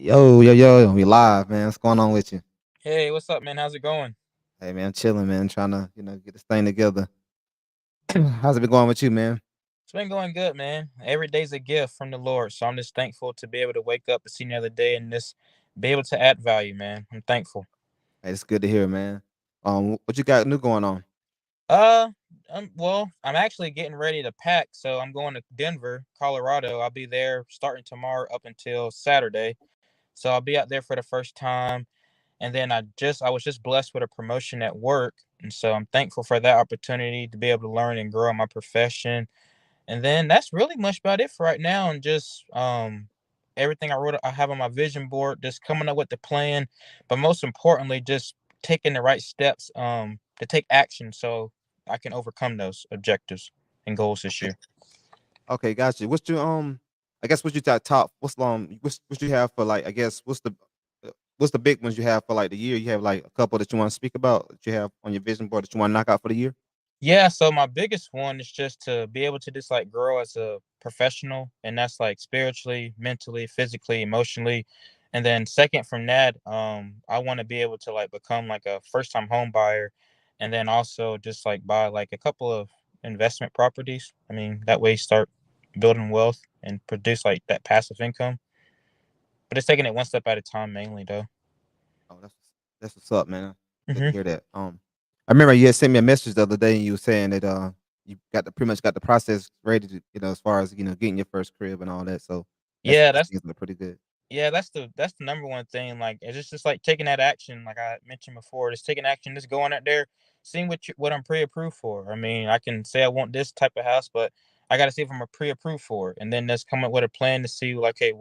Yo, we live, man. What's going on with you? Hey, what's up, man? How's it going? Hey, man, I'm chilling, man. Trying to, get this thing together. How's it been going with you, man? It's been going good, man. Every day's a gift from the Lord, so I'm just thankful to be able to wake up and see another day and just be able to add value, man. I'm thankful. Hey, it's good to hear, man. What you got new going on? Uh, well, I'm actually getting ready to pack, so I'm going to Denver, Colorado. I'll be there starting tomorrow up until Saturday. So I'll be out there for the first time, and then I was just blessed with a promotion at work, and so I'm thankful for that opportunity to be able to learn and grow in my profession. And then that's really much about it for right now. And just everything I have on my vision board, just coming up with the plan, but most importantly, just taking the right steps to take action so I can overcome those objectives and goals this Okay, year. okay, got you. What's your I guess what you got top? What's you have for like? I guess what's the big ones you have for like the year? You have like a couple that you want to speak about that you have on your vision board that you want to knock out for the year. Yeah, so my biggest one is just to be able to just like grow as a professional, and that's like spiritually, mentally, physically, emotionally. And then second from that, I want to be able to like become like a first time home buyer, and then also just like buy like a couple of investment properties. I mean, that way start building wealth and produce like that passive income. But it's taking it one step at a time mainly though. Oh, that's what's up, man. Good to Hmm. hear that. I remember you had sent me a message the other day, and you were saying that you got the pretty much got the process ready to, as far as getting your first crib and all that. So Yeah, that's that's things look pretty good. Yeah, that's the number one thing. Like it's just like taking that action, like I mentioned before, just taking action, just going out there, seeing what I'm pre-approved for. I mean, I can say I want this type of house, but I got to see if I'm a pre-approved for it, and then just come up with a plan to see like, hey,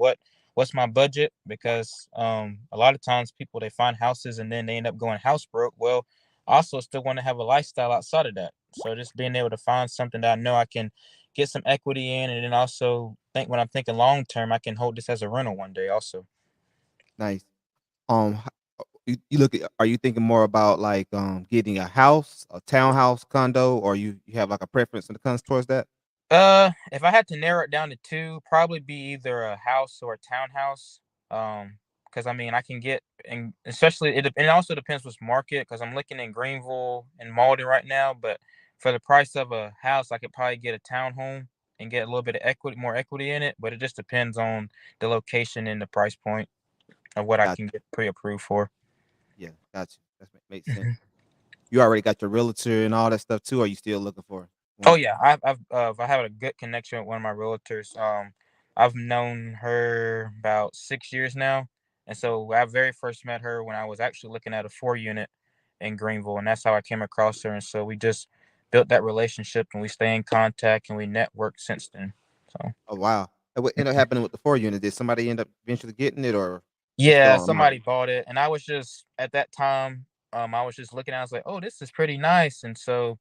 what's my budget? Because a lot of times people they find houses and then they end up going house broke. Well, I also still want to have a lifestyle outside of that. So just being able to find something that I know I can get some equity in, and then also think when I'm thinking long term, I can hold this as a rental one day also. Nice. You look at, are you thinking more about like getting a house, a townhouse, condo, or you have like a preference when it comes towards that? If I had to narrow it down to two, probably be either a house or a townhouse. Because I mean, I can get, and especially it also depends which market. Because I'm looking in Greenville and Malden right now, but for the price of a house, I could probably get a townhome and get a little bit of equity, more equity in it. But it just depends on the location and the price point of what I Got can get pre-approved for. Yeah, got you. That makes sense. You already got your realtor and all that stuff too. Or are you still looking for Oh one? yeah, I have a good connection with one of my realtors. I've known her about 6 years now, and so I very first met her when I was actually looking at a 4 unit in Greenville, and that's how I came across her. And so we just built that relationship, and we stay in contact, and we network since then. So Oh wow. And what ended up happening with the 4 unit? Did somebody end up eventually getting it, or it's still yeah, on the market? somebody bought it, and I was just at that time, I was just looking. I was like, oh, this is pretty nice, and so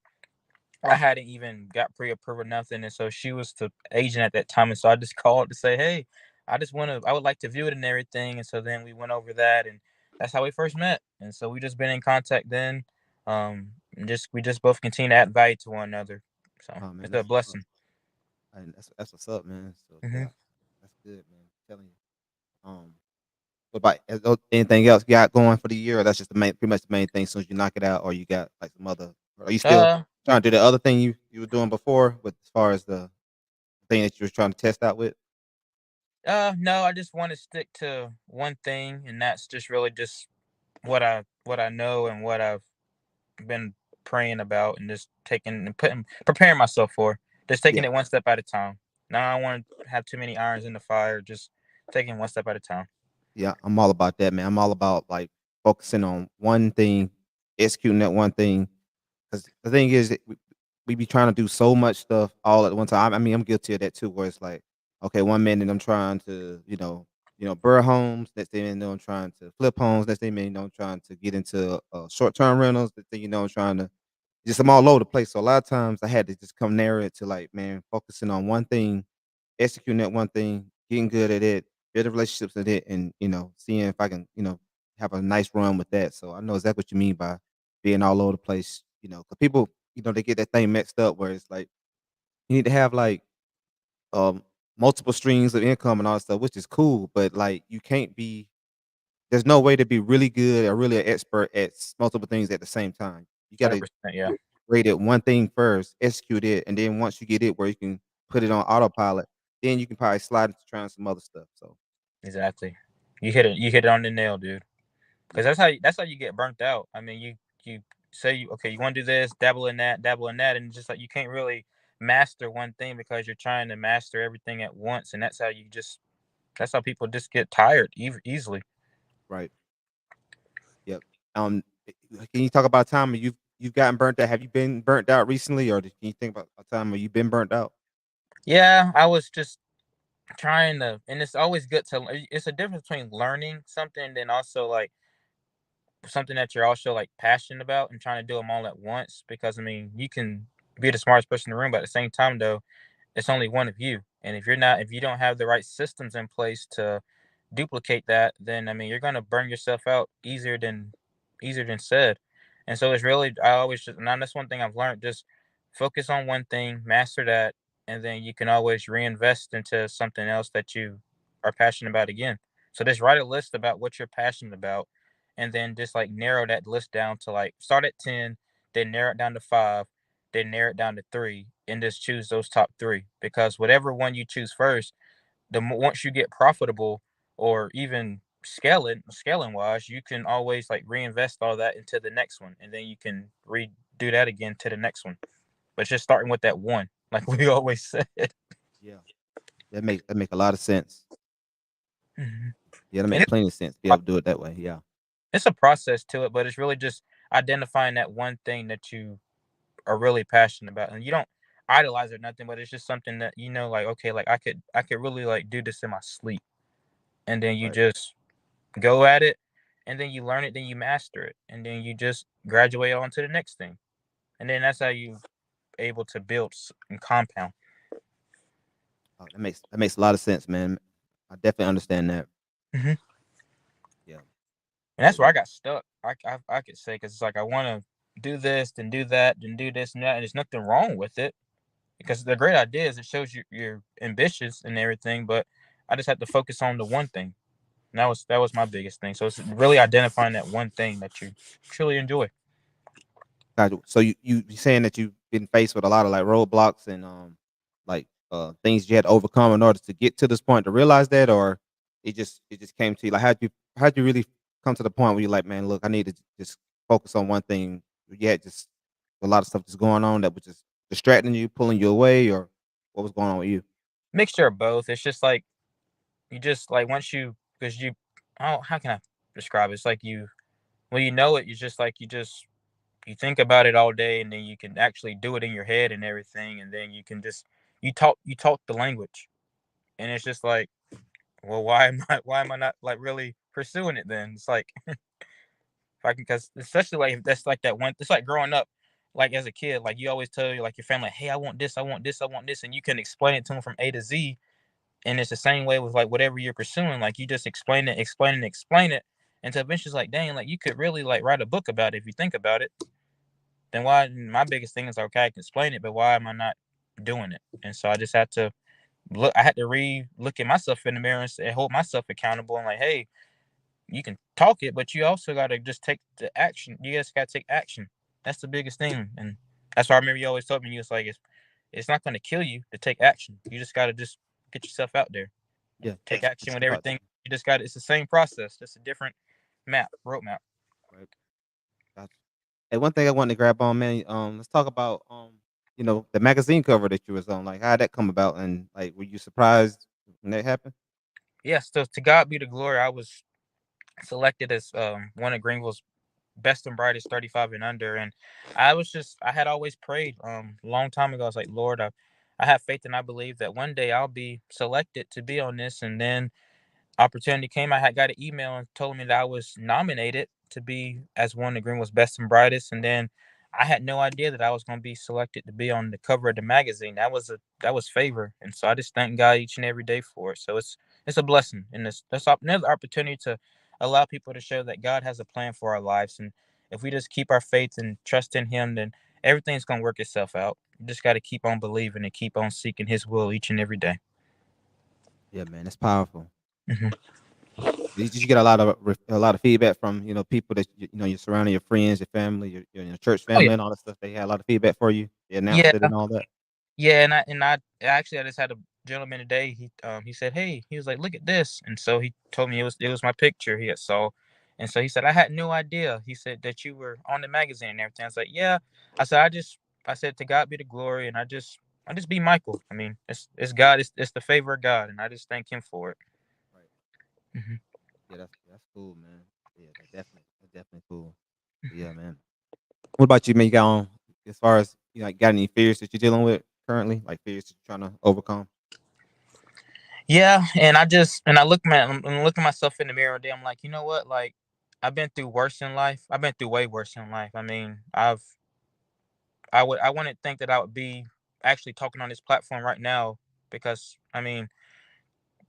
I hadn't even got pre-approved or nothing, and so she was the agent at that time, and so I just called to say, "Hey, I would like to view it and everything." And so then we went over that, and that's how we first met. And so we just been in contact then, and just we just both continue to add value to one another. So Oh man, it's a that's what's up. blessing. And that's what's up, man. So Hmm. yeah, that's good, man. I'm telling you. What about anything else you got going for the year? Or that's just the main, pretty much the main thing. As soon as you knock it out, or you got like some other. Or are you still Uh, trying to do the other thing you were doing before, with as far as the thing that you were trying to test out with? no, I just want to stick to one thing, and that's just really just what I know and what I've been praying about and just taking and putting preparing myself for. Just taking Yeah, it one step at a time. Now I don't want to have too many irons in the fire. Just taking one step at a time. yeah. I'm all about that, man. I'm all about like focusing on one thing, executing that one thing. Because the thing is, that we be trying to do so much stuff all at one time. I mean, I'm guilty of that too, where it's like, okay, one minute I'm trying to, burr homes. Next thing you know, I'm trying to flip homes. Next thing you know, I'm trying to get into short term rentals. Next thing you know, I'm trying to just I'm all over the place. So a lot of times I had to just come narrow it to like, man, focusing on one thing, executing that one thing, getting good at it, building relationships with it, and seeing if I can, have a nice run with that. So I know exactly what you mean by being all over the place. Because people, they get that thing mixed up where it's like you need to have like um multiple streams of income and all that stuff, which is cool. But like, you can't be. There's no way to be really good or really an expert at multiple things at the same time. You got to 100%. Yeah, rate it one thing first, execute it, and then once you get it where you can put it on autopilot, then you can probably slide into trying some other stuff. So exactly. You hit it on the nail, dude. Because yeah, that's how you get burnt out. I mean, you say you want to do this, dabble in that, and it's just like you can't really master one thing because you're trying to master everything at once, and that's how people just get tired easily. right. Yep. Can you talk about a time when you've gotten burnt out? Have you been burnt out recently, or can you think about a time where you've been burnt out? Yeah, I was just trying to, and it's always good to. It's a difference between learning something and then also like something that you're also like passionate about and trying to do them all at once. Because I mean, you can be the smartest person in the room, but at the same time, though, it's only one of you. And if you don't have the right systems in place to duplicate that, then I mean, you're gonna burn yourself out easier than said. And so it's really, I always just, and that's one thing I've learned: just focus on one thing, master that, and then you can always reinvest into something else that you are passionate about again. So just write a list about what you're passionate about, and then just like narrow that list down to like start at 10, then narrow it down to 5, then narrow it down to 3, and just choose those top 3. Because whatever one you choose first, once you get profitable or even scaling wise, you can always like reinvest all that into the next one, and then you can redo that again to the next one. But just starting with that one, like we always said. Yeah, that make a lot of sense. Mhm. Yeah, that And make plenty of sense. Be able to do it that way. Yeah, it's a process to it, but it's really just identifying that one thing that you are really passionate about, and you don't idolize it or nothing, but it's just something that like, okay, like I could really like do this in my sleep, and then you right. just go at it, and then you learn it, then you master it, and then you just graduate on to the next thing, and then that's how you able to build and compound. That makes a lot of sense, man. I definitely understand that. Hmm. Yeah, And but that's where I yeah, got stuck. I could say, because it's like I want to do this, then do that, then do this and that, and there's nothing wrong with it because they're great ideas. It shows you're ambitious and everything, but I just had to focus on the one thing. And that was my biggest thing. So it's really identifying that one thing that you truly enjoy. gotcha. So you saying that you've been faced with a lot of like roadblocks and like things you had to overcome in order to get to this point to realize that, or it just came to you like how'd you really come to the point where you're like, man, look, I need to just focus on one thing. You had just a lot of stuff just going on that was just distracting you, pulling you away, or what was going on with you? Mixture of both. It's just like you just like once you because you oh how can I describe it? It's like you when you know it, you just like you think about it all day, and then you can actually do it in your head and everything, and then you can just you talk the language, and it's just like, well, why am I not like really pursuing it then? It's like if I can, because especially like that's like that one. It's like growing up, like as a kid, like you always tell like your family, hey, I want this, I want this, I want this, and you can explain it to them from A to Z. And it's the same way with like whatever you're pursuing. Like you just explain it until eventually it's like, dang, like you could really like write a book about it if you think about it. Then why? My biggest thing is, okay, I can explain it, but why am I not doing it? And so I just had to look. I had to look at myself in the mirror and hold myself accountable and like, hey, you can talk it, but you also got to just take the action. You just got to take action. That's the biggest thing, and that's why I remember you always told me, you was like, it's not going to kill you to take action. You just got to just get yourself out there and Yeah, take action it's with about everything. You just got, it's the same process, just a different roadmap. right. Gotcha. Hey, one thing I wanted to grab on, man. Let's talk about the magazine cover that you was on. Like, how did that come about, and like, were you surprised when that happened? Yes, so to God be the glory. I was selected as one of Greenville's best and brightest 35 and under, and I had always prayed a long time ago. I was like, Lord, I have faith and I believe that one day I'll be selected to be on this. And then opportunity came. I had got an email and told me that I was nominated to be as one of Greenville's best and brightest, and then I had no idea that I was going to be selected to be on the cover of the magazine. That was favor, and so I just thank God each and every day for it. So it's a blessing, and that's another opportunity to allow people to show that God has a plan for our lives, and if we just keep our faith and trust in Him, then everything's going to work itself out. You just got to keep on believing and keep on seeking His will each and every day. Yeah, man, it's powerful. Mhm. Did you get a lot of feedback from people that you're surrounding, your friends, your family, your church Oh yeah, family, and all that stuff? They had a lot of feedback for you. They announced yeah. it and all that. Yeah, and I actually I just had a gentleman today. He said, "Hey," he was like, "Look at this," and so he told me it was my picture he had saw, and so he said, "I had no idea." He said that you were on the magazine and everything. I was like, "Yeah." I said to God be the glory, and I just be Michael. I mean, it's God, it's the favor of God, and I just thank Him for it. Right. Hmm. Yeah, that's cool, man. Yeah, that's definitely cool. Yeah, man. What about you, man? You got as far as got any fears that you're dealing with currently, like fears that you're trying to overcome? Yeah, and I look at myself in the mirror today. I'm like, you know what? Like, I've been through worse in life. I've been through way worse in life. I mean, I wouldn't think that I would be actually talking on this platform right now because I mean,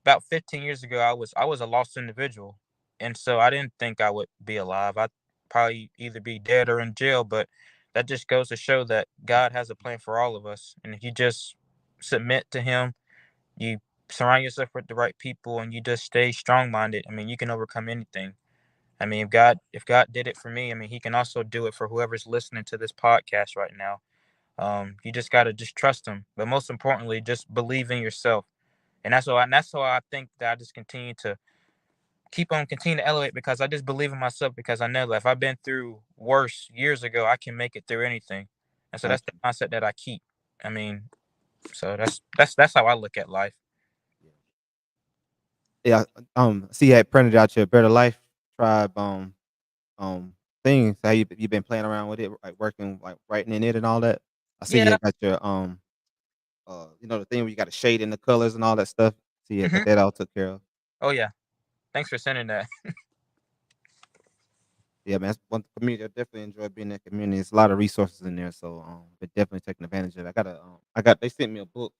about 15 years ago, I was a lost individual, and so I didn't think I would be alive. I'd probably either be dead or in jail. But that just goes to show that God has a plan for all of us, and if you just submit to Him, you surround yourself with the right people, and you just stay strong minded. I mean, you can overcome anything. I mean, if God did it for me, I mean, He can also do it for whoever's listening to this podcast right now. You just gotta just trust Him, but most importantly, just believe in yourself. And that's why I think that I just continue to elevate because I just believe in myself because I know that if I've been through worse years ago, I can make it through anything. And so Got that's the you. mindset that I keep. I mean, so that's how I look at life. Yeah. Yeah. See, you had printed out your Better Life Tribe um things. How you been playing around with it, like working, like writing in it and all that. I see you Yeah. had got your the thing where you got to shade in the colors and all that stuff. See, you got Hmm. that all took care of. Oh yeah. Thanks for sending that. Yeah, man. That's one community. I definitely enjoy being in that community. There's a lot of resources in there, so but definitely taking advantage of it. They sent me a book,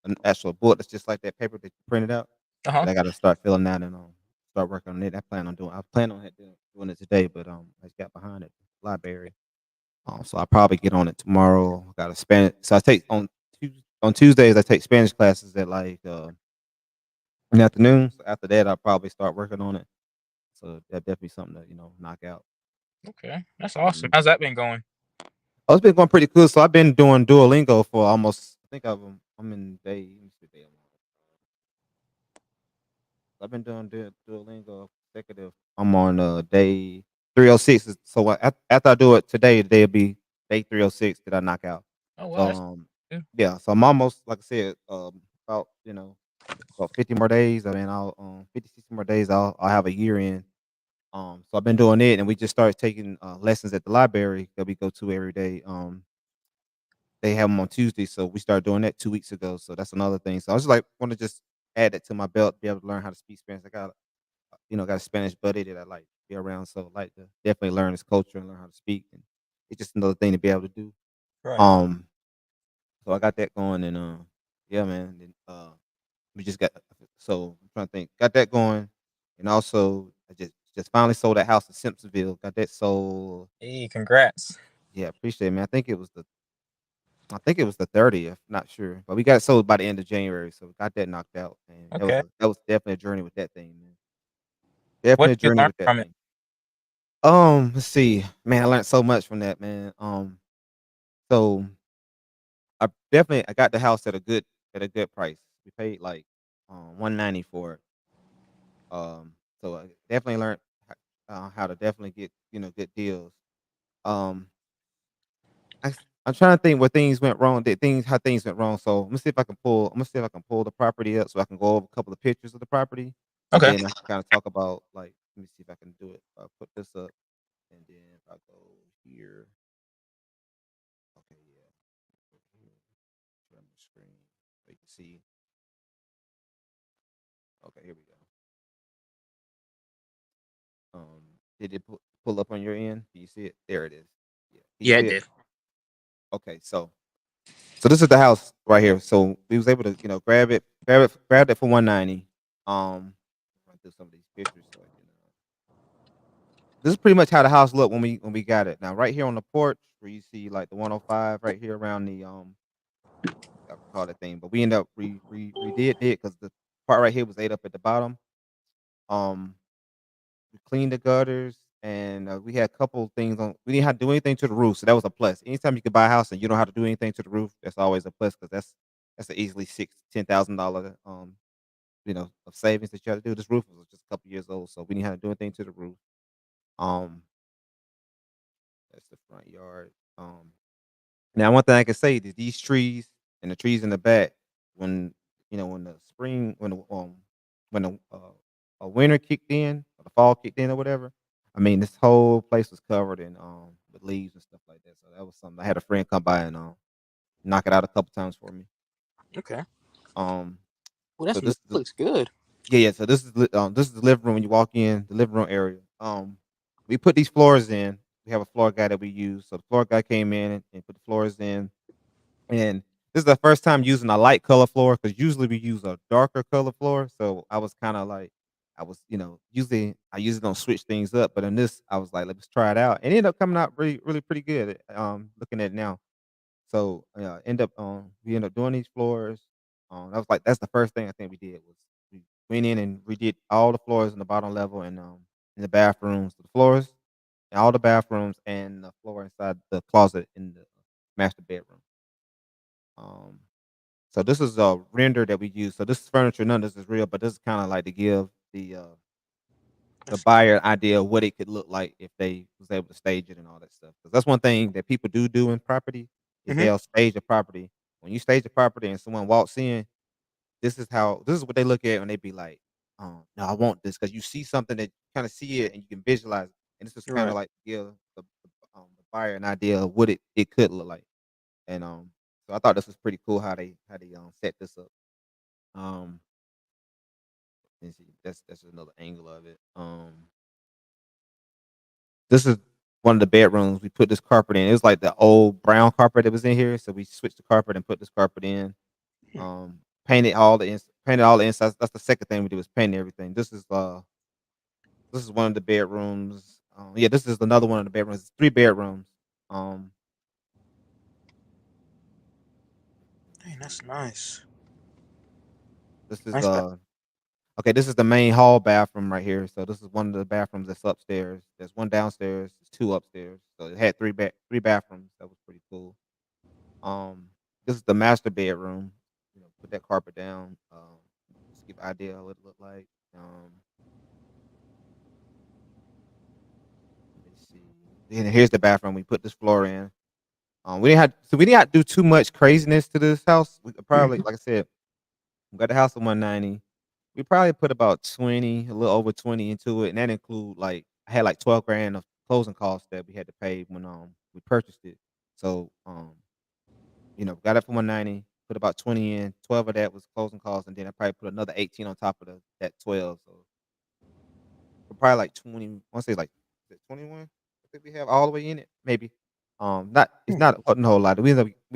an actual book that's just like that paper that you printed out. Uh huh. That I got to start filling out and start working on it. I plan on doing it today, but I just got behind it. Library. So I probably get on it tomorrow. I got to Spanish. So I take on Tuesdays. I take Spanish classes at like in the afternoon. So after that, I'll probably start working on it. So that definitely something to knock out. Okay, that's awesome. Mhm. How's that been going? Oh, it's been going pretty good. So I've been doing Duolingo for almost. I think I'm in day. Let me see the day I'm on. I've been doing Duolingo consecutive. I'm on day 306. So after I do it today, today'll be day 306 that I knock out. Oh So well, that's good. yeah. So I'm almost, like I said, about about 50 more days. I mean, I'll 50 60 more days. I'll have a year in. So I've been doing it, and we just started taking lessons at the library that we go to every day. They have them on Tuesday, so we started doing that 2 weeks ago. So that's another thing. So I was just like, want to just add that to my belt, be able to learn how to speak Spanish. I got a Spanish buddy that I like to be around, so I like to definitely learn his culture and learn how to speak. And it's just another thing to be able to do. Right. Um, so I got that going, and yeah, man. And, we just got so I'm trying to think, got that going, and also I just finally sold that house in Simpsonville. Got that sold. Hey, congrats. Yeah, appreciate it, man. I think it was the 30th, not sure, but we got it sold by the end of January, so we got that knocked out, and Okay. that was definitely a journey with that thing, man. What Definitely a did you journey learn with that from it? thing. Let's see, man, I learned so much from that, man. So I got the house at a good price. We paid like 190 for it. Um, so I definitely learned how to definitely get good deals. Um, I'm trying to think where things went wrong. How things went wrong. So I'm gonna see if I can pull the property up so I can go over a couple of pictures of the property, and Okay. then I can kind of talk about, like, let me see if I can do it. I'll put this up, and then if I go here, okay, yeah, go here, share my screen so you can see. Okay, here we go. Did it pull up on your end? Do you see it? There it is. Yeah, can you Yeah, it see it? did. Okay, so this is the house right here. So we was able to, grabbed it for 190. Run through some of these pictures so I can. This is pretty much how the house looked when we got it. Now, right here on the porch, where you see like the 105 right here around the I call that thing, but we ended up redid it because part right here was ate up at the bottom. Um, we cleaned the gutters, and we had a couple things on. We didn't have to do anything to the roof, so that was a plus. Anytime you can buy a house and you don't have to do anything to the roof, that's always a plus because that's an easily $6,000-10,000 of savings that you have to do. This roof was just a couple years old, so we didn't have to do anything to the roof. Um, that's the front yard. Now one thing I can say is these trees and the trees in the back, when when the spring, when the a winter kicked in, or the fall kicked in or whatever, I mean this whole place was covered in with leaves and stuff like that. So that was something. I had a friend come by and knock it out a couple times for me. Okay. Um, Well, so this is the looks good. Yeah, so this is the living room when you walk in, the living room area. We put these floors in. We have a floor guy that we use. So the floor guy came in and put the floors in. And this is the first time using a light color floor because usually we use a darker color floor. So I was kind of like, usually I usually don't switch things up, but in this, I was like, let's try it out. And it ended up coming out really, really pretty good. Looking at it now. So, we end up doing these floors. That's the first thing I think we did was we went in and redid all the floors in the bottom level and, in the bathrooms, the floors in all the bathrooms and the floor inside the closet in the master bedroom. Um, so this is a render that we use. So this is furniture, none of this is real, but this is kinda like to give the That's buyer an idea of what it could look like if they was able to stage it and all that stuff. Because that's one thing that people do in property is hmm they'll stage a property. When you stage a property and someone walks in, this is what they look at and they be like, "No, I want this," because you see something that kinda see it and you can visualize it, and this is kinda right. like to give the buyer an idea of what it could look like, and, so I thought this was pretty cool how they set this up. Um, let's see, that's another angle of it. This is one of the bedrooms. We put this carpet in. It was like the old brown carpet that was in here, so we switched the carpet and put this carpet in. Painted all the insides. That's the second thing we did was paint everything. This is one of the bedrooms. Yeah, this is another one of the bedrooms. It's 3 bedrooms. Um, Dang, that's nice. this is Nice back. okay. This is the main hall bathroom right here. So this is one of the bathrooms that's upstairs. There's one downstairs. There's 2 upstairs. So it had 3 bathrooms. That was pretty cool. Um, this is the master bedroom. Put that carpet down. Just give an idea of what it looked like. Let me see. Then here's the bathroom. We put this floor in. We didn't have to do too much craziness to this house. We could probably, hmm like I said, we got the house at 190. We probably put about 20, a little over 20 into it, and that include like I had like 12 grand of closing costs that we had to pay when we purchased it. So got it for 190, put about 20 in, 12 of that was closing costs, and then I probably put another 18 on top of that 12. So we're probably like 20, I wanna say like is it 21? I think we have all the way in it, maybe. Not it's not wasn't a whole lot. We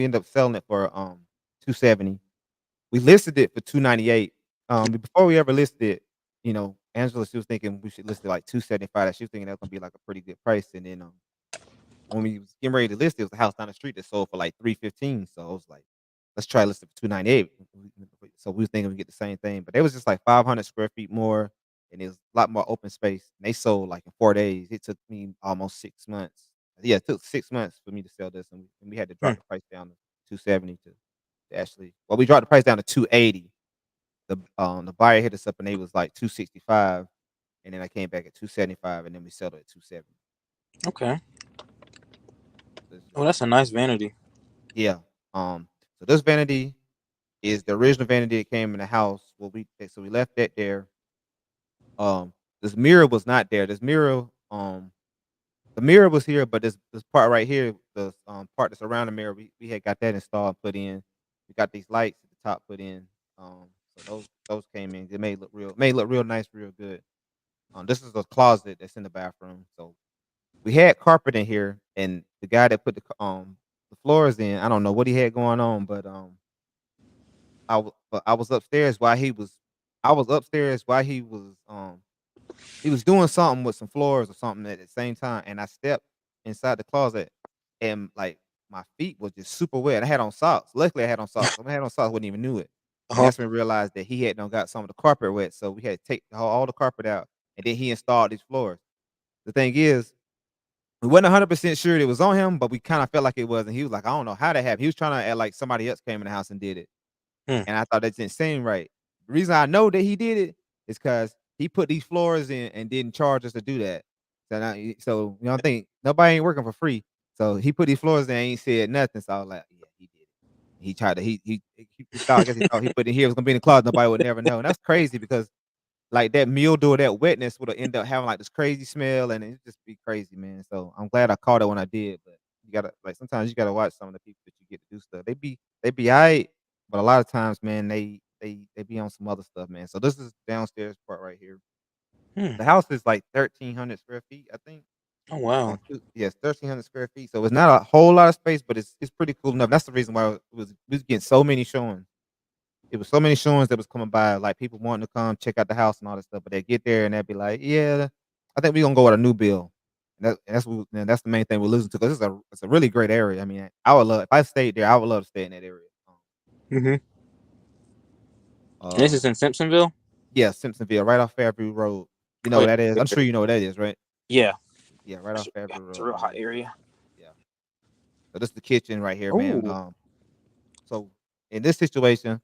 end up selling it for 270. We listed it for 298. But before we ever listed it, Angela, she was thinking we should list it like 275. That she was thinking that was gonna be like a pretty good price. And then when we was getting ready to list it, was a house down the street that sold for like 315. So I was like, let's try to list it for 298. So we was thinking we get the same thing, but it was just like 500 square feet more, and it was a lot more open space. And they sold like in 4 days. It took me almost 6 months. Yeah, it took 6 months for me to sell this, and we had to drop the price down to 270 to actually. Well, we dropped the price down to 280. The buyer hit us up and they was like 265, and then I came back at 275, and then we settled at 270. Okay. This Well, that's a nice vanity. Yeah. So this vanity is the original vanity that came in the house. So we left that there. This mirror was not there. The mirror was here, but this part right here, the part that's around the mirror, we had got that installed and put in. We got these lights at the top put in. So those came in. It made it look real nice, real good. This is a closet that's in the bathroom. So we had carpet in here, and the guy that put the floors in, I don't know what he had going on, but I was upstairs while he was doing something with some floors or something at the same time, and I stepped inside the closet, and like my feet was just super wet. I had on socks. Luckily, I had on socks. If I had on socks, I wouldn't even knew it. and Uh-huh. that's when we realized that he had done got some of the carpet wet, so we had to take all the carpet out, and then he installed these floors. The thing is, we wasn't 100% sure it was on him, but we kinda felt like it was, and he was like, "I don't know how that happened." He was trying to act like somebody else came in the house and did it, Hmm. and I thought that didn't seem right. The reason I know that he did it is because he put these floors in and didn't charge us to do that. I think nobody ain't working for free. So he put these floors in and ain't said nothing. So I was like, yeah, he did it. He tried to he thought I guess he thought he put it here, it was gonna be in the closet, nobody would never know. And that's crazy because like that mildew or that wetness would have end up having like this crazy smell and it just be crazy, man. So I'm glad I caught it when I did, but you gotta like sometimes you gotta watch some of the people that you get to do stuff. They be alright, but a lot of times, man, they be on some other stuff, man. So this is downstairs part right here. Hmm. The house is like 1,300 square feet, I think. Oh wow. Yes, 1,300 square feet. So it's not a whole lot of space, but it's pretty cool enough. That's the reason why we was getting so many showings. It was so many showings that was coming by, like people wanting to come check out the house and all that stuff. But they get there and they'd be like, "Yeah, I think we're gonna go with a new build." And that's the main thing we're losing to because it's a really great area. I mean, I would love if I stayed there, I would love to stay in that area. Mm-hmm. And this is Um, in Simpsonville. yeah, Simpsonville, right off Fairview Road. You know Oh what that is? I'm yeah. sure you know what that is, right? Yeah. Yeah, right off Yeah. Fairview It's a Road, real hot man. area. Yeah. So this is the kitchen right here, man. Oh. So in this situation,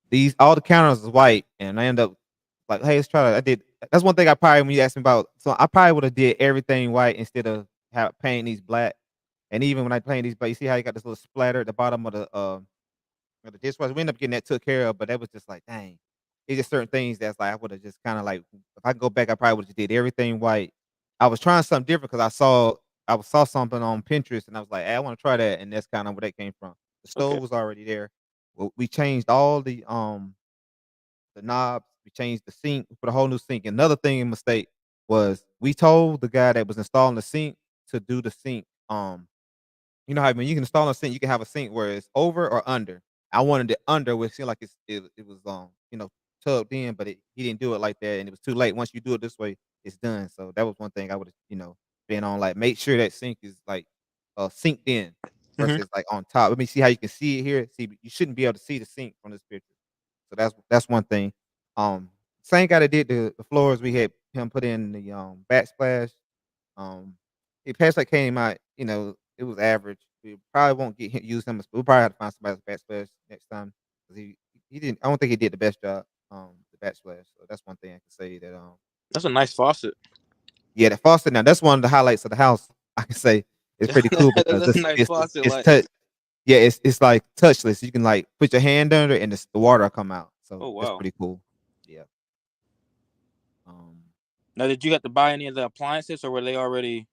these all the counters is white, and I end up like, hey, let's try. I did. That's one thing I probably when you asked me about. So I probably would have did everything white instead of have painting these black. And even when I paint these, but you see how you got this little splatter at the bottom of the dishwasher. We ended up getting that took care of, but that was just like, dang. It's just certain things that's like I would have just kind of like if I could go back, I probably would have did everything white. I was trying something different because I saw something on Pinterest and I was like, hey, I want to try that, and that's kind of where that came from. The Okay. stove was already there. Well, we changed all the knobs. We changed the sink. We put a whole new sink. Another thing in mistake was we told the guy that was installing the sink to do the sink. You know how when you can install a sink, you can have a sink where it's over or under. I wanted it under, which seemed like it was tubbed in, but he didn't do it like that, and it was too late. Once you do it this way, it's done. So that was one thing I would have been on like make sure that sink is like synced in Mm-hmm. versus like on top. Let me see how you can see it here. See, you shouldn't be able to see the sink from this picture. So that's one thing. Same guy that did the floors, we had him put in the backsplash. Um, the past that came out, it was average. We probably won't use him. We'll probably have to find somebody else backsplash next time because he didn't. I don't think he did the best job. The backsplash. So that's one thing I can say that. That's a nice faucet. Yeah, the faucet. Now that's one of the highlights of the house. I can say it's pretty cool because That's a nice faucet. it's Like, touch. Yeah, it's like touchless. You can like put your hand under it and the water will come out. So oh it's wow. pretty cool. Yeah. Um, Now, did you have to buy any of the appliances, or were they already?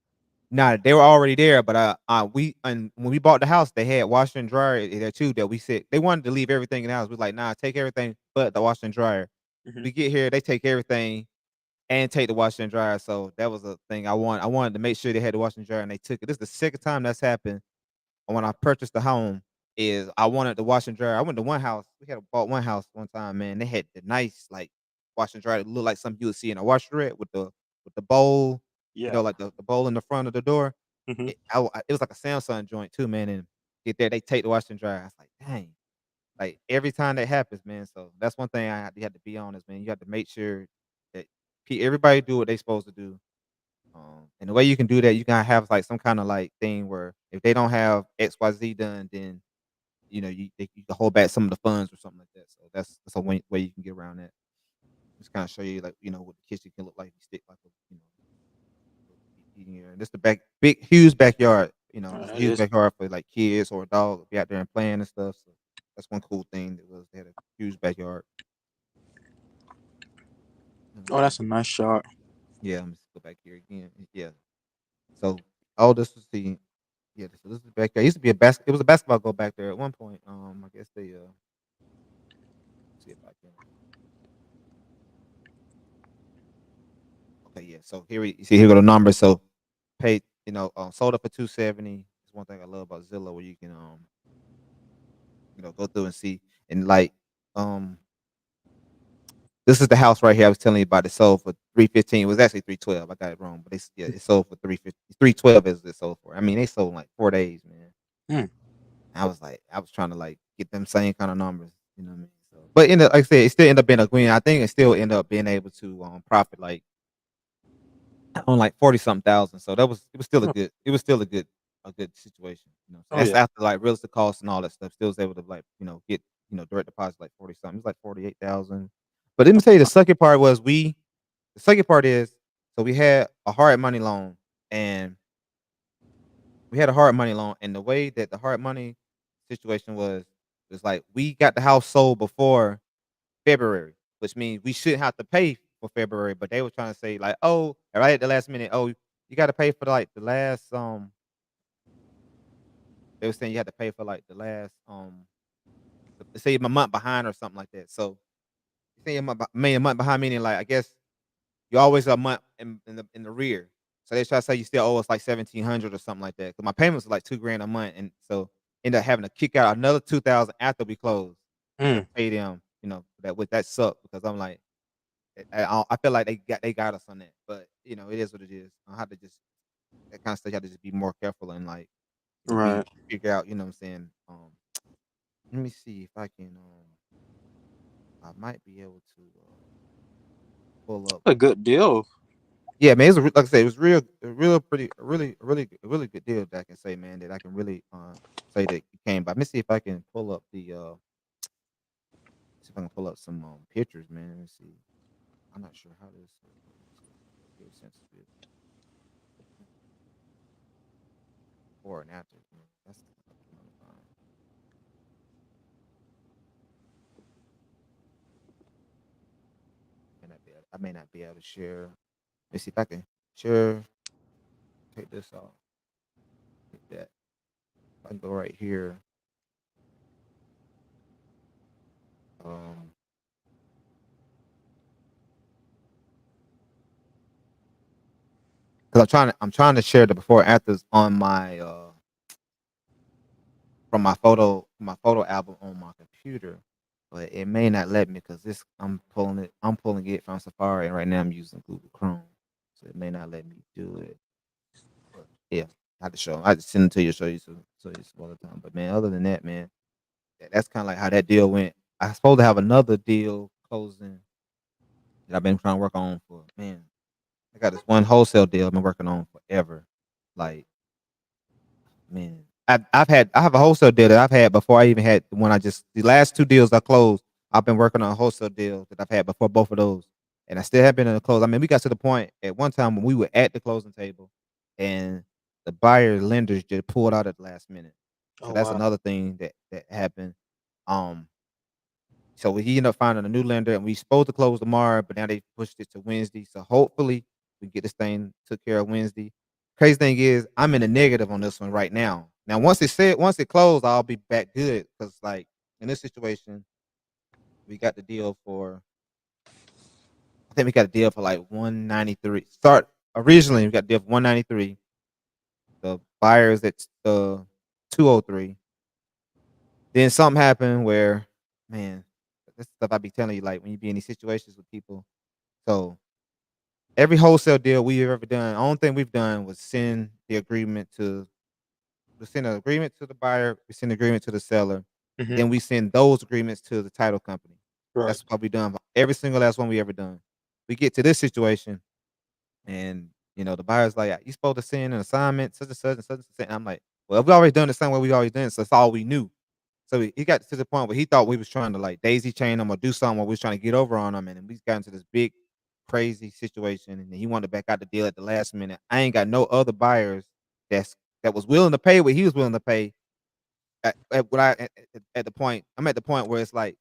Nah, they were already there, but we and when we bought the house, they had washer and dryer there too. That we said they wanted to leave everything in the house. We like, nah, take everything but the washer and dryer. Mm-hmm. We get here, they take everything and take the washer and dryer. So that was a thing I wanted to make sure they had the washer and dryer, and they took it. This is the second time that's happened when I purchased the home. Is I wanted the washer and dryer. I went to one house. We had bought one house one time, man. They had the nice like washer and dryer that looked like something you would see in a washerette with the bowl, Yeah. like the bowl in the front of the door. Mm-hmm. It was like a Samsung joint too, man, and get there, they take the washer and dryer. I was like, "Dang." Like, every time that happens, man, so that's one thing you have to be honest, man. You have to make sure that everybody do what they supposed to do. And the way you can do that, you can have, like, some kinda, like, thing where if they don't have XYZ done, then, you can hold back some of the funds or something like that. So that's a way you can get around that. Just kinda show you, like, what the kitchen can look like. You stick, like, yeah, this the big, huge backyard. It's a It huge is. backyard for like kids or a dog to be out there and playing and stuff. So that's one cool thing that was they had a huge backyard. Oh, that's a nice shot. Yeah, let me just go back here again. Yeah. So all this was the yeah. So this is the backyard. It used to be a It was a basketball goal back there at one point. I guess they see if I can. Okay, yeah. So you see here go the numbers. So paid, sold up for 270. It's one thing I love about Zillow where you can go through and see and like um this is the house right here I was telling you about. It sold for 315. It was actually 312. I got it wrong, but it sold for 350. 312 is it sold for. I mean, they sold in like 4 days, man. Hmm. I was trying to like get them same kind of numbers, you know what I mean? So but like I said, it still ended up being a win. I think it still ended up being able to profit like on like 40 something thousand. So it was still a Hmm. good situation. So Oh that's yeah. after like real estate costs and all that stuff. Still was able to like get direct deposit like 40 something. It was like 48,000. But let me tell you, the second part is so we had a hard money loan and the way that the hard money situation was like we got the house sold before February, which means we shouldn't have to pay for February, but they were trying to say like, "Oh, right at the last minute, oh, you gotta pay for like the last they were saying you had to pay for like the last say a month behind or something like that." So you say a month behind, meaning like I guess you always a month in the rear. So they try to say you still owe us like 1,700 or something like that. Cause my payments were like 2 grand a month, and so end up having to kick out another 2,000 after we closed to Mm, pay them. That sucked because I'm like, I feel like they got us on that, but it is what it is. I have to just that kind of stuff. You have to just be more careful and like be right. figure out. You know what I'm saying? Let me see if I can. I might be able to pull up. A good deal. Yeah, man. Like I said, it was real pretty, a really good deal that I can say, man. That I can really say that it came by. Let me see if I can pull up see if I can pull up some pictures, man. Let me see. I'm not sure how this gives sensitive before and after. That's the stuff I'm trying to find. I may not be able to share. Let me see if I can share. Take this off. Take that. I can go right here. Um, because I'm trying to share the before and afters on my from my photo album on my computer, but it may not let me because this I'm pulling it from Safari, and right now I'm using Google Chrome, so it may not let me do it. But yeah, I have to show. I have to send it to you, show you some other time. But man, other than that, man, that's kind of like how that deal went. I supposed to have another deal closing that I've been trying to work on for man. I got this one wholesale deal I've been working on forever. Like man, I have a wholesale deal that I've had before I even had the one the last two deals I closed. I've been working on a wholesale deal that I've had before both of those, and I still have been in the close. I mean, we got to the point at one time when we were at the closing table, and the buyer lenders just pulled out at the last minute. So Oh that's wow. another thing that happened. Um, so we ended up finding a new lender, and we supposed to close tomorrow, but now they pushed it to Wednesday. So hopefully we get this thing took care of Wednesday. Crazy thing is, I'm in a negative on this one right now. Now, once it closed, I'll be back good because, like, in this situation, we got the deal for. I think we got a deal for like 193. Start originally, we got a deal for 193. The buyers at 203. Then something happened where, man, this stuff I be telling you, like when you be in these situations with people. So every wholesale deal we've ever done, the only thing we've done was we send an agreement to the buyer, we send an agreement to the seller, and Hmm. then we send those agreements to the title company. Right. That's what we've done for every single last one we ever done. We get to this situation, and the buyer's like, "You supposed to send an assignment, such and such and such and such." And I'm like, "Well, we already done the same way we always done, it, so that's all we knew." So he got to the point where he thought we was trying to like daisy chain him or do something where we was trying to get over on him, and then we got into this big crazy situation, and then he wanted to back out the deal at the last minute. I ain't got no other buyers that was willing to pay what he was willing to pay. At the point I'm at the point where it's like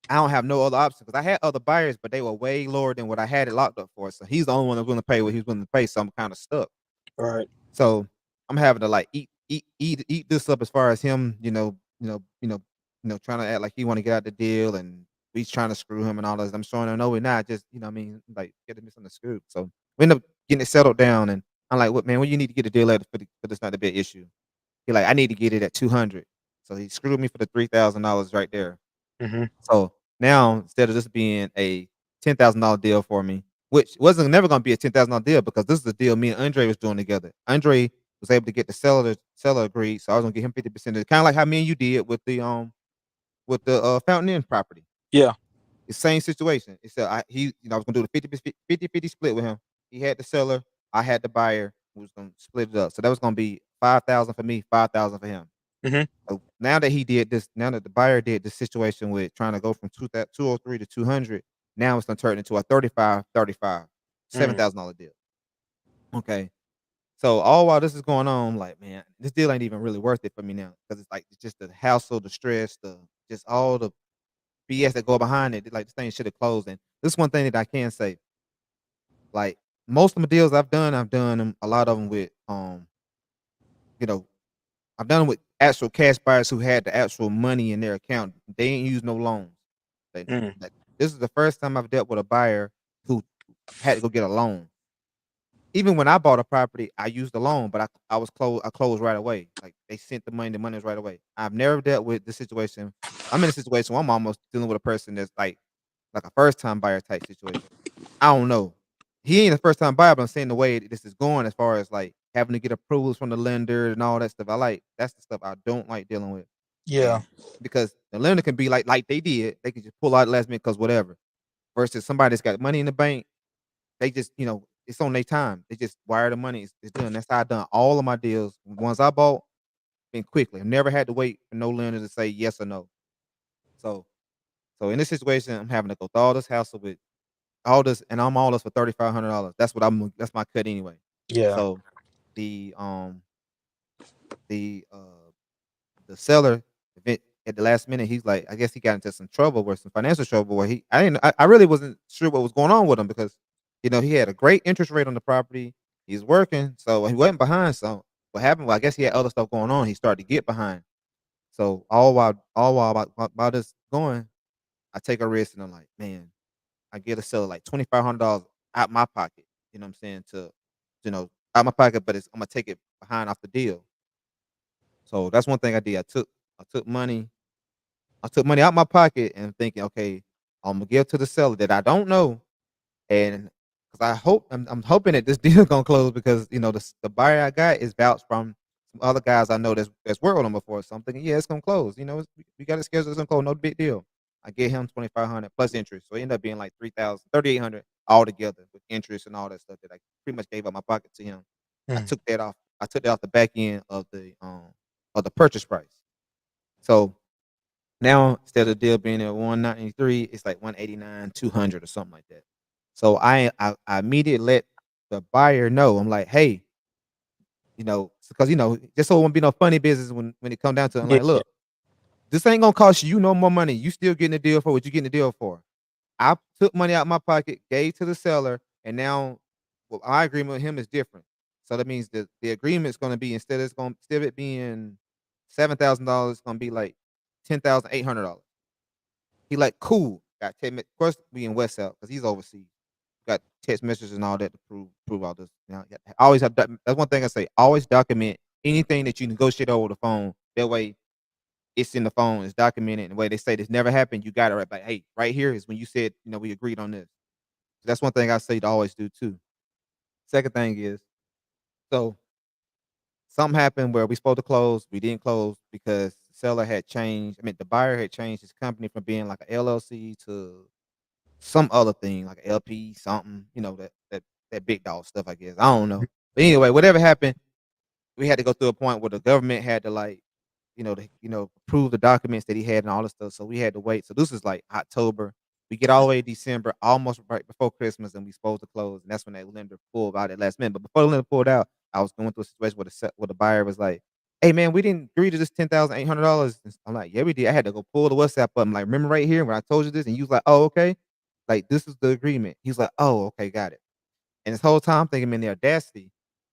I don't have no other option because I had other buyers, but they were way lower than what I had it locked up for. So he's the only one that was willing to pay what he was willing to pay. So I'm kind of stuck. Right. So I'm having to like eat this up as far as him, trying to act like he want to get out the deal, and we trying to screw him and all this. I'm showing him no, we're not. Just what I mean, like get him on the screw. So we end up getting it settled down, and I'm like, what man? What you need to get a deal later for this not to be an issue? He like, I need to get it at 200. So he screwed me for the $3,000 right there. Hmm. So now instead of this being a $10,000 deal for me, which wasn't never going to be a $10,000 deal because this is the deal me and Andre was doing together. Andre was able to get the seller agreed, so I was gonna get him 50%. Kind of like how me and you did with the Fountain Inn property. Yeah. The same situation. It's I was gonna do the 50-50 split with him. He had the seller, I had the buyer. We was gonna split it up. So that was gonna be 5,000 for me, 5,000 for him. Mhm. So now that he did this, now that the buyer did this situation with trying to go from 203 to 200, now it's gonna turn into a 35-35, Mm. $7,000 deal. Okay. So all while this is going on, I'm like, man, this deal ain't even really worth it for me now because it's like it's just the hassle, the stress, the just all the BS that go behind it. Like this thing should have closed. And this is one thing that I can say. Like most of the deals I've done them a lot of them with you know, I've done it with actual cash buyers who had the actual money in their account. They ain't use no loans. They, Mm. like, this is the first time I've dealt with a buyer who had to go get a loan. Even when I bought a property, I used a loan, but I closed right away. Like they sent the money was right away. I've never dealt with the situation. I'm in a situation where I'm almost dealing with a person that's like a first time buyer type situation. I don't know. He ain't a first time buyer, but I'm saying the way this is going as far as like having to get approvals from the lender and all that stuff. That's the stuff I don't like dealing with. Yeah. And because the lender can be like they did, they can just pull out last minute because whatever. Versus somebody that's got money in the bank, they just, it's on their time. They just wire the money. It's done. That's how I done all of my deals. Ones I bought, been quickly. I've never had to wait for no lender to say yes or no. So so in this situation, I'm having to go through all this hassle with all this, and I'm all this for $3,500. That's my cut anyway. Yeah. So the um the the seller at the last minute, he's like, I guess he got into some trouble where some financial trouble where I really wasn't sure what was going on with him because he had a great interest rate on the property. He's working, so he wasn't behind. So what happened? Well, I guess he had other stuff going on. He started to get behind. So all while about this going, I take a risk and I'm like, man, I get a seller like $2,500 out my pocket. You know what I'm saying? Out my pocket, but I'm gonna take it behind off the deal. So that's one thing I did. I took money. I took money out my pocket and thinking, okay, I'm gonna give to the seller that I don't know, and because I'm hoping that this deal gonna close because the buyer I got is vouched from some other guys I know that's worked with them before. So I'm thinking, yeah, it's gonna close. We got it scheduled. It's gonna close. No big deal. I get him 2,500 plus interest, so it ended up being like 3,000, 3,800 all together with interest and all that stuff that I pretty much gave up my pocket to him. I Mm. took that off. I took that off the back end of the purchase price. So now instead of the deal being at 193, it's like 189, 200 or something like that. So I immediately let the buyer know. I'm like, hey, because just so it won't be no funny business when it come down to it. I'm Yeah. like, look, this ain't gonna cost you no more money. You still getting the deal for what you getting the deal for. I took money out my pocket, gave to the seller, and now my agreement with him is different. So that means the agreement is gonna be instead of it being $7,000, it's gonna be like $10,800. He like, cool. Got text of course we in Wholesale because he's overseas. Got text messages and all that to prove all this. I always that's one thing I say. Always document anything that you negotiate over the phone. That way it's in the phone, it's documented. And the way they say this never happened, you got it right. Like, hey, right here is when you said, we agreed on this. That's one thing I say to always do too. Second thing is, so something happened where we supposed to close, we didn't close because the seller had changed. I mean, the buyer had changed his company from being like a LLC to some other thing, like a LP, something, that big dog stuff, I guess. I don't know. But anyway, whatever happened, we had to go through a point where the government had to approve the documents that he had and all this stuff. So we had to wait. So this is like October. We get all the way to December, almost right before Christmas, and we supposed to close. And that's when that lender pulled out at last minute. But before the lender pulled out, I was going through a situation where the buyer was like, "Hey man, we didn't agree to this $10,800." I'm like, "Yeah, we did." I had to go pull the WhatsApp up. I'm like, "Remember right here when I told you this?" And you was like, "Oh, okay." Like this is the agreement. He's like, "Oh, okay, got it." And this whole time, I'm thinking, man, the audacity,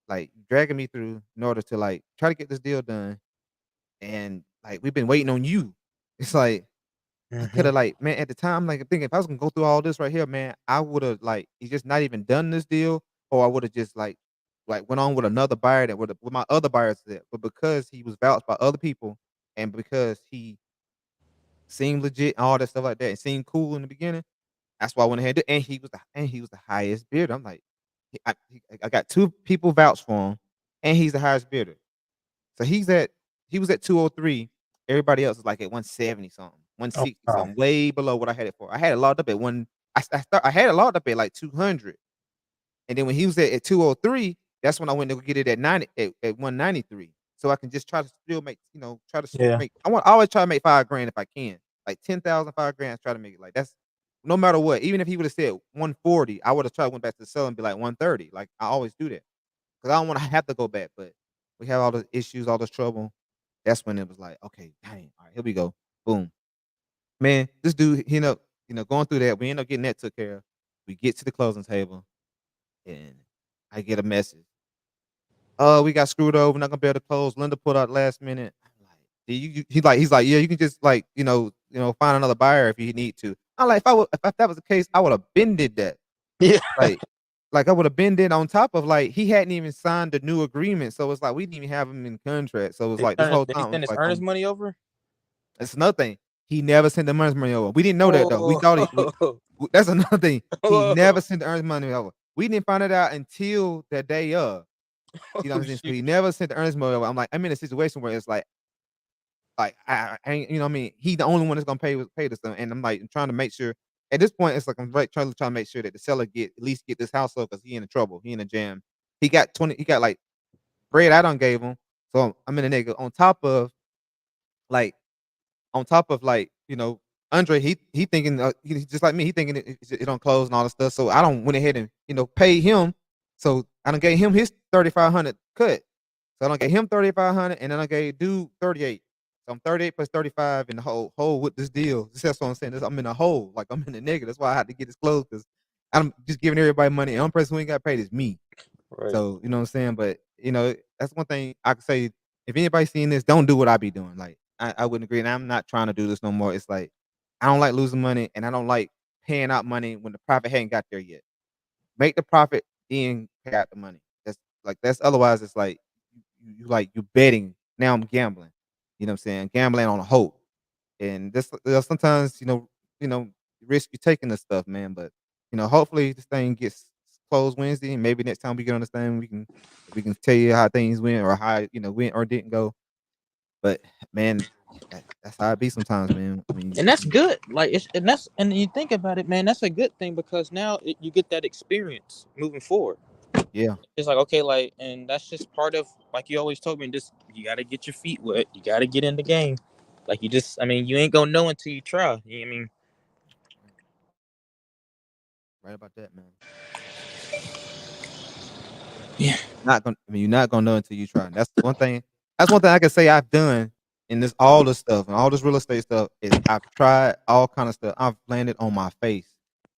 like dragging me through in order to like try to get this deal done. And like we've been waiting on you. It's like I could Mhm. have like, man, at the time, like I'm thinking if I was gonna go through all this right here, man, I would have like he just not even done this deal, or I would have just like went on with another buyer that would have with my other buyers there. But because he was vouched by other people and because he seemed legit and all that stuff like that and seemed cool in the beginning, that's why I went ahead and he was the highest bidder. I'm like, I got two people vouched for him, and he's the highest bidder. So he was at 203. Everybody else is like at 170 something. Oh, 160 wow. something, way below what I had it for. I had it locked up at I had it locked up at like 200. And then when he was at 203, that's when I went to go get it at 90 at 193. So I can just try to still make, try to Yeah. make I always try to make 5 grand if I can. Like 10,000, 5 grand, try to make it like that's no matter what. Even if he would have said 140, I would have tried went back to the sell and be like 130. Like I always do that. Because I don't want to have to go back. But we have all the issues, all this trouble. That's when it was like, okay, dang, all right, here we go. Boom. Man, this dude, going through that, we end up getting that took care of. We get to the closing table and I get a message. "Oh, we got screwed over, not gonna be able to close. Linda pulled out last minute." I'm like, "Do he's like, "Yeah, you can just like, find another buyer if you need to." I'm like, if that was the case, I would have been did that. Yeah. Like I would have been did on top of like he hadn't even signed the new agreement. So it's like we didn't even have him in contract. So it's like this whole Did he time send it's his like earnest money over? it's another thing. He never sent the money over. We didn't know that though. We Whoa. thought that's another thing. He Whoa. never sent the earnest money over. We didn't find it out until the day of. You know what Oh, I'm saying? So shoot. he never sent the earnest money over. I'm like, I'm in a situation where it's like I ain't, you know what I mean? He the only one that's gonna pay this, and I'm like trying to make sure. At this point, it's like I'm right trying to make sure that the seller at least get this house sold because he in trouble. He in a jam. He got like bread I done gave him. So I'm in a nigga like on top of like, Andre, he thinking he just like me, he thinking it don't close and all this stuff. So I don't went ahead and pay him. So I don't gave him his 3,500 cut. So I don't gave him 3,500 and then I gave dude 38. So I'm 38 plus 35 in the hole with this deal. That's what I'm saying. I'm in a hole, like I'm in the negative. That's why I had to get this closed because I'm just giving everybody money. The only person who ain't got paid is me. Right. So, you know what I'm saying? But, that's one thing I could say. If anybody's seeing this, don't do what I be doing. Like, I wouldn't agree. And I'm not trying to do this no more. It's like, I don't like losing money and I don't like paying out money when the profit hadn't got there yet. Make the profit, then pay out the money. That's otherwise it's like you betting. Now I'm gambling. You know what I'm saying? Gambling on a hope. And this sometimes, risk you taking this stuff, man. But hopefully this thing gets closed Wednesday, and maybe next time we get on this thing, we can tell you how things went or how went or didn't go. But man, that's how it be sometimes, man. I mean, And that's good. Like and you think about it, man, that's a good thing because now you get that experience moving forward. yeah, It's like, okay, like, and that's just part of, like you always told me, just you got to get your feet wet. You got to get in the game. Like I mean, you ain't gonna know until you try. I mean, right about that, man. yeah. You're not gonna know until you try. And that's one thing. That's one thing I can say I've done in this all this stuff and all this real estate stuff is I've tried all kind of stuff. I've landed on my face.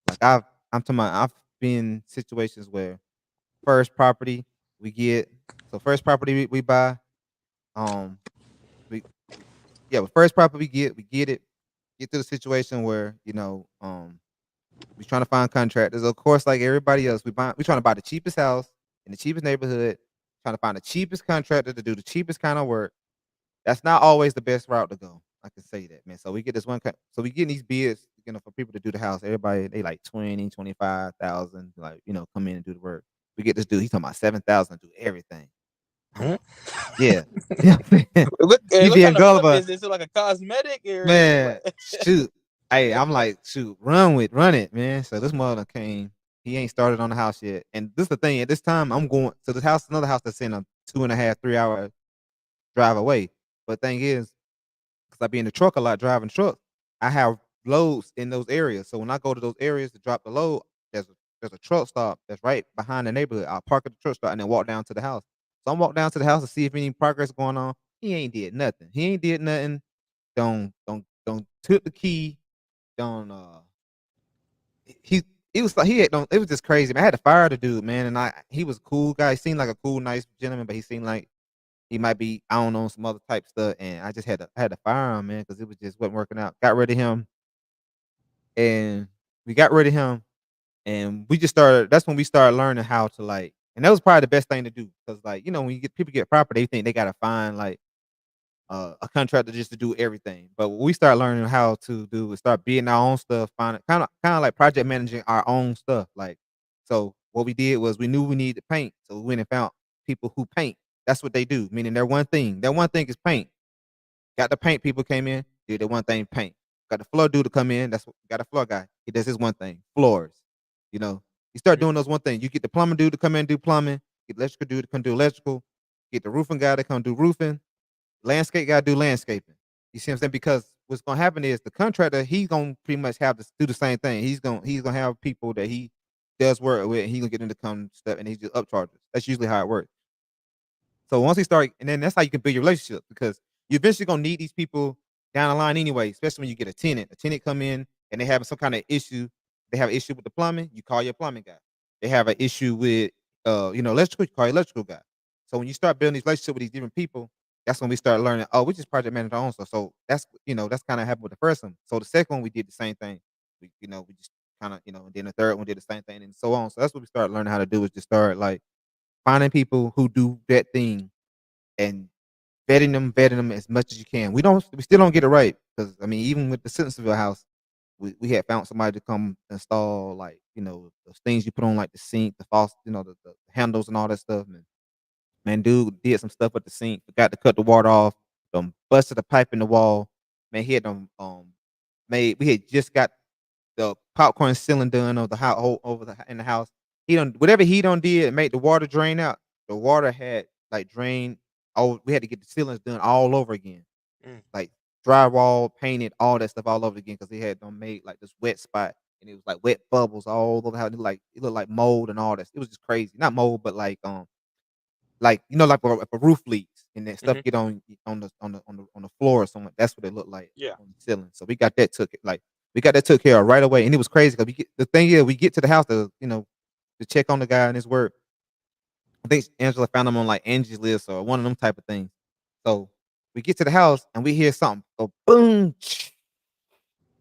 Like I'm talking about I've been in situations where first property we get first property we buy, um we yeah, the first property we get it, get to the situation where, we trying to find contractors. Of course, like everybody else, we trying to buy the cheapest house in the cheapest neighborhood, trying to find the cheapest contractor to do the cheapest kind of work. That's not always the best route to go. I can say that, man. So we get this so we getting these bids, for people to do the house. Everybody they like 20, 25,000, like, come in and do the work. We get this dude, he's talking about 7,000 to do everything. I'm Hmm? like, yeah. You know what I'm saying? He What being kind of flip gullible. is this? Is it like a cosmetic or is it Man, like? shoot. Hey, I'm like, shoot, run it, man. So this mother came. He ain't started on the house yet. And this is the thing. At this time, I'm going to this house, another house that's in a 2.5, 3 hour drive away. But thing is, because I be in the truck a lot, driving trucks, I have loads in those areas. So when I go to those areas to drop the load, there's a truck stop that's right behind the neighborhood. I'll park at the truck stop and then walk down to the house. So I'm walk down to the house to see if any progress going on. He ain't did nothing. He ain't did nothing. Don't took the key. Don't he it was like he had don't it was just crazy, man. I had to fire the dude, man, and he was a cool guy. He seemed like a cool, nice gentleman, but he seemed like he might be, I don't know, some other type stuff. And I just had to fire him, man, because it was just wasn't working out. Got rid of him, and we got rid of him, and we just started. That's when we started learning how to like, and that was probably the best thing to do because like when you get people get property, they think they gotta find like a contractor just to do everything. But what we start learning how to do is start bidding our own stuff, find kind of like project managing our own stuff. Like, so what we did was we knew we needed paint, so we went and found people who paint. That's what they do. Meaning their one thing is paint. Got the paint people came in, did the one thing paint. Got the floor dude to come in. That's what got a floor guy. He does his one thing, floors. You know, you start Mhm. doing those one thing. You get the plumbing dude to come in and do plumbing. Get the electrical dude to come do electrical. Get the roofing guy to come do roofing. Landscape guy do landscaping. You see what I'm saying? Because what's gonna happen is the contractor, he's gonna pretty much have to do the same thing. He's gonna have people that he does work with, and he gonna get them to come stuff, and he's just upcharges. That's usually how it works. So once he start, and then that's how you can build your relationship because you eventually gonna need these people down the line anyway. Especially when you get a tenant. A tenant come in and they having some kind of issue. They have an issue with the plumbing. You call your plumbing guy. They have an issue with electrical. You call your electrical guy. So when you start building these relationships with these different people, that's when we start learning. Oh, we just project manage our own stuff. So that's kind of happened with the first one. So the second one we did the same thing. We just kind of and then the third one did the same thing and so on. So that's what we started learning how to do is just start like finding people who do that thing and vetting them as much as you can. We still don't get it right because I mean, even with the Simpsonville house, we had found somebody to come install like those things you put on like the sink, the faucet, the handles and all that stuff. And man, dude did some stuff with the sink, forgot to cut the water off, busted a pipe in the wall. Man, he had them made. We had just got the popcorn ceiling done of the house over in the house. He done whatever he done did make the water drain out. The water had like drained. Oh, we had to get the ceilings done all over again, Mm. like drywall, painted, all that stuff all over again because they had them made like this wet spot and it was like wet bubbles all over how it looked like mold and all that. It was just crazy. Not mold, but like like if a roof leaks and that stuff Mhm. get on the floor or something. That's what it looked like Yeah. on the ceiling. So we got that took care of right away, and it was crazy because the thing is we get to the house to check on the guy and his work. I think Angela found him on like Angie's List or one of them type of things. So we get to the house and we hear something go boom.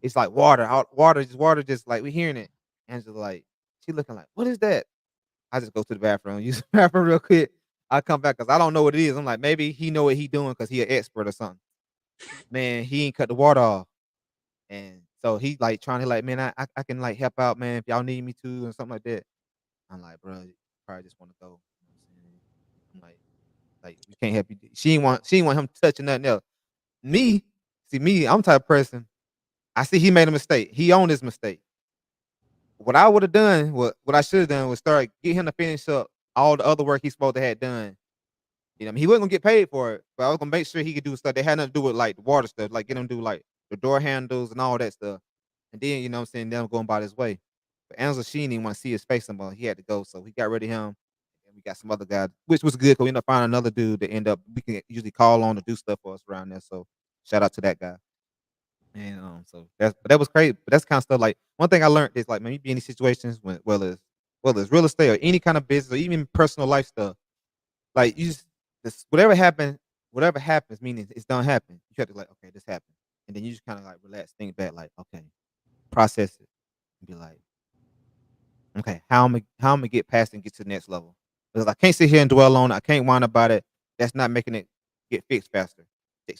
It's like water, just like we hearing it. Angela like she looking like what is that? I just go to the bathroom, use the bathroom real quick. I come back because I don't know what it is. I'm like maybe he know what he doing because he an expert or something. Man, he ain't cut the water off. And so he like trying to like, man, I can like help out, man, if y'all need me to and something like that. I'm like, bro, you probably just want to go. You know what I'm saying? I'm like we can't help you. She ain't want him touching nothing else. Me, see me, I'm the type of person. I see he made a mistake. He owned his mistake. What I would have done, what I should have done was start get him to finish up all the other work he's supposed to have done. He wasn't gonna get paid for it, but I was gonna make sure he could do stuff that had nothing to do with like the water stuff, like get him to do like the door handles and all that stuff. And then what I'm saying, then I'm going about his way. But Angela, she didn't even want to see his face anymore. He had to go, so we got rid of him. And we got some other guy, which was good because we ended up finding another dude that we can usually call on to do stuff for us around there. So shout out to that guy. And so that was crazy. But that's kind of stuff like one thing I learned is like man, you be in these situations when whether it's real estate or any kind of business or even personal life stuff, like you just whatever happens, meaning it's done happen. You have to like, okay, this happened. And then you just kind of like relax, think back, like, okay, process it and be like, okay, how I'm gonna get past and get to the next level. Because I can't sit here and dwell on it. I can't whine about it. That's not making it get fixed faster.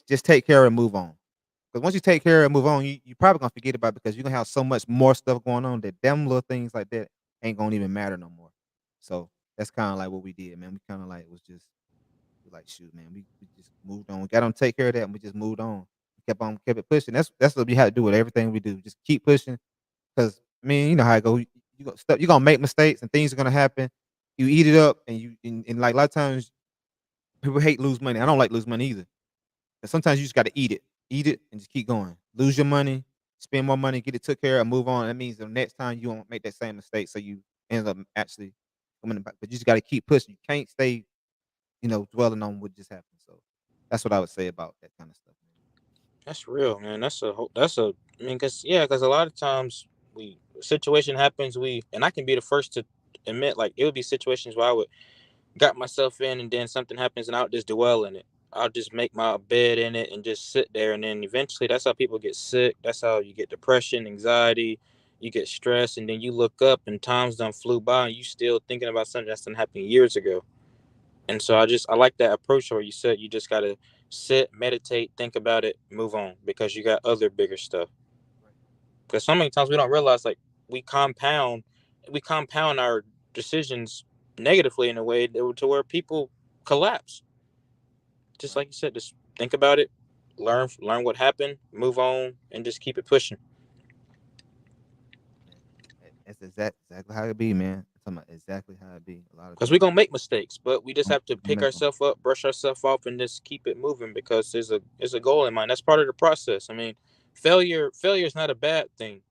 Just take care and move on. Because once you take care and move on, you probably gonna forget about it because you're gonna have so much more stuff going on that them little things like that ain't gonna even matter no more. So that's kind of like what we did, man. We kind of like was just like shoot, man. We just moved on. We got to take care of that, and we just moved on. Kept it pushing. That's what we had to do with everything we do. Just keep pushing. Because I mean, you know how it go. You're gonna make mistakes, and things are gonna happen. You eat it up, and like a lot of times people hate lose money. I don't like lose money either. But sometimes you just got to eat it, and just keep going. Lose your money, spend more money, get it took care of, move on. That means the next time you won't make that same mistake, so you end up actually coming back. But you just got to keep pushing. You can't stay dwelling on what just happened. So that's what I would say about that kind of stuff. That's real, man. I mean, cause a lot of times situation happens, and I can be the first to admit, like, it would be situations where I would got myself in and then something happens and I'll just dwell in it. I'll just make my bed in it and just sit there. And then eventually that's how people get sick. That's how you get depression, anxiety, you get stressed, and then you look up and time's done flew by and you still thinking about something that's done happened years ago. And so I like that approach where you said you just gotta sit, meditate, think about it, move on because you got other bigger stuff. Right. Because so many times we don't realize like we compound we compound our decisions negatively in a way to where people collapse. Just Right. like you said, just think about it, learn what happened, move on, and just keep it pushing. That's exactly how it be, man. I'm talking about exactly how it be. A lot of Because we're people gonna make mistakes, but we just have to pick make them. ourselves up, brush ourselves off, and just keep it moving because there's a goal in mind. That's part of the process. I mean, failure is not a bad thing.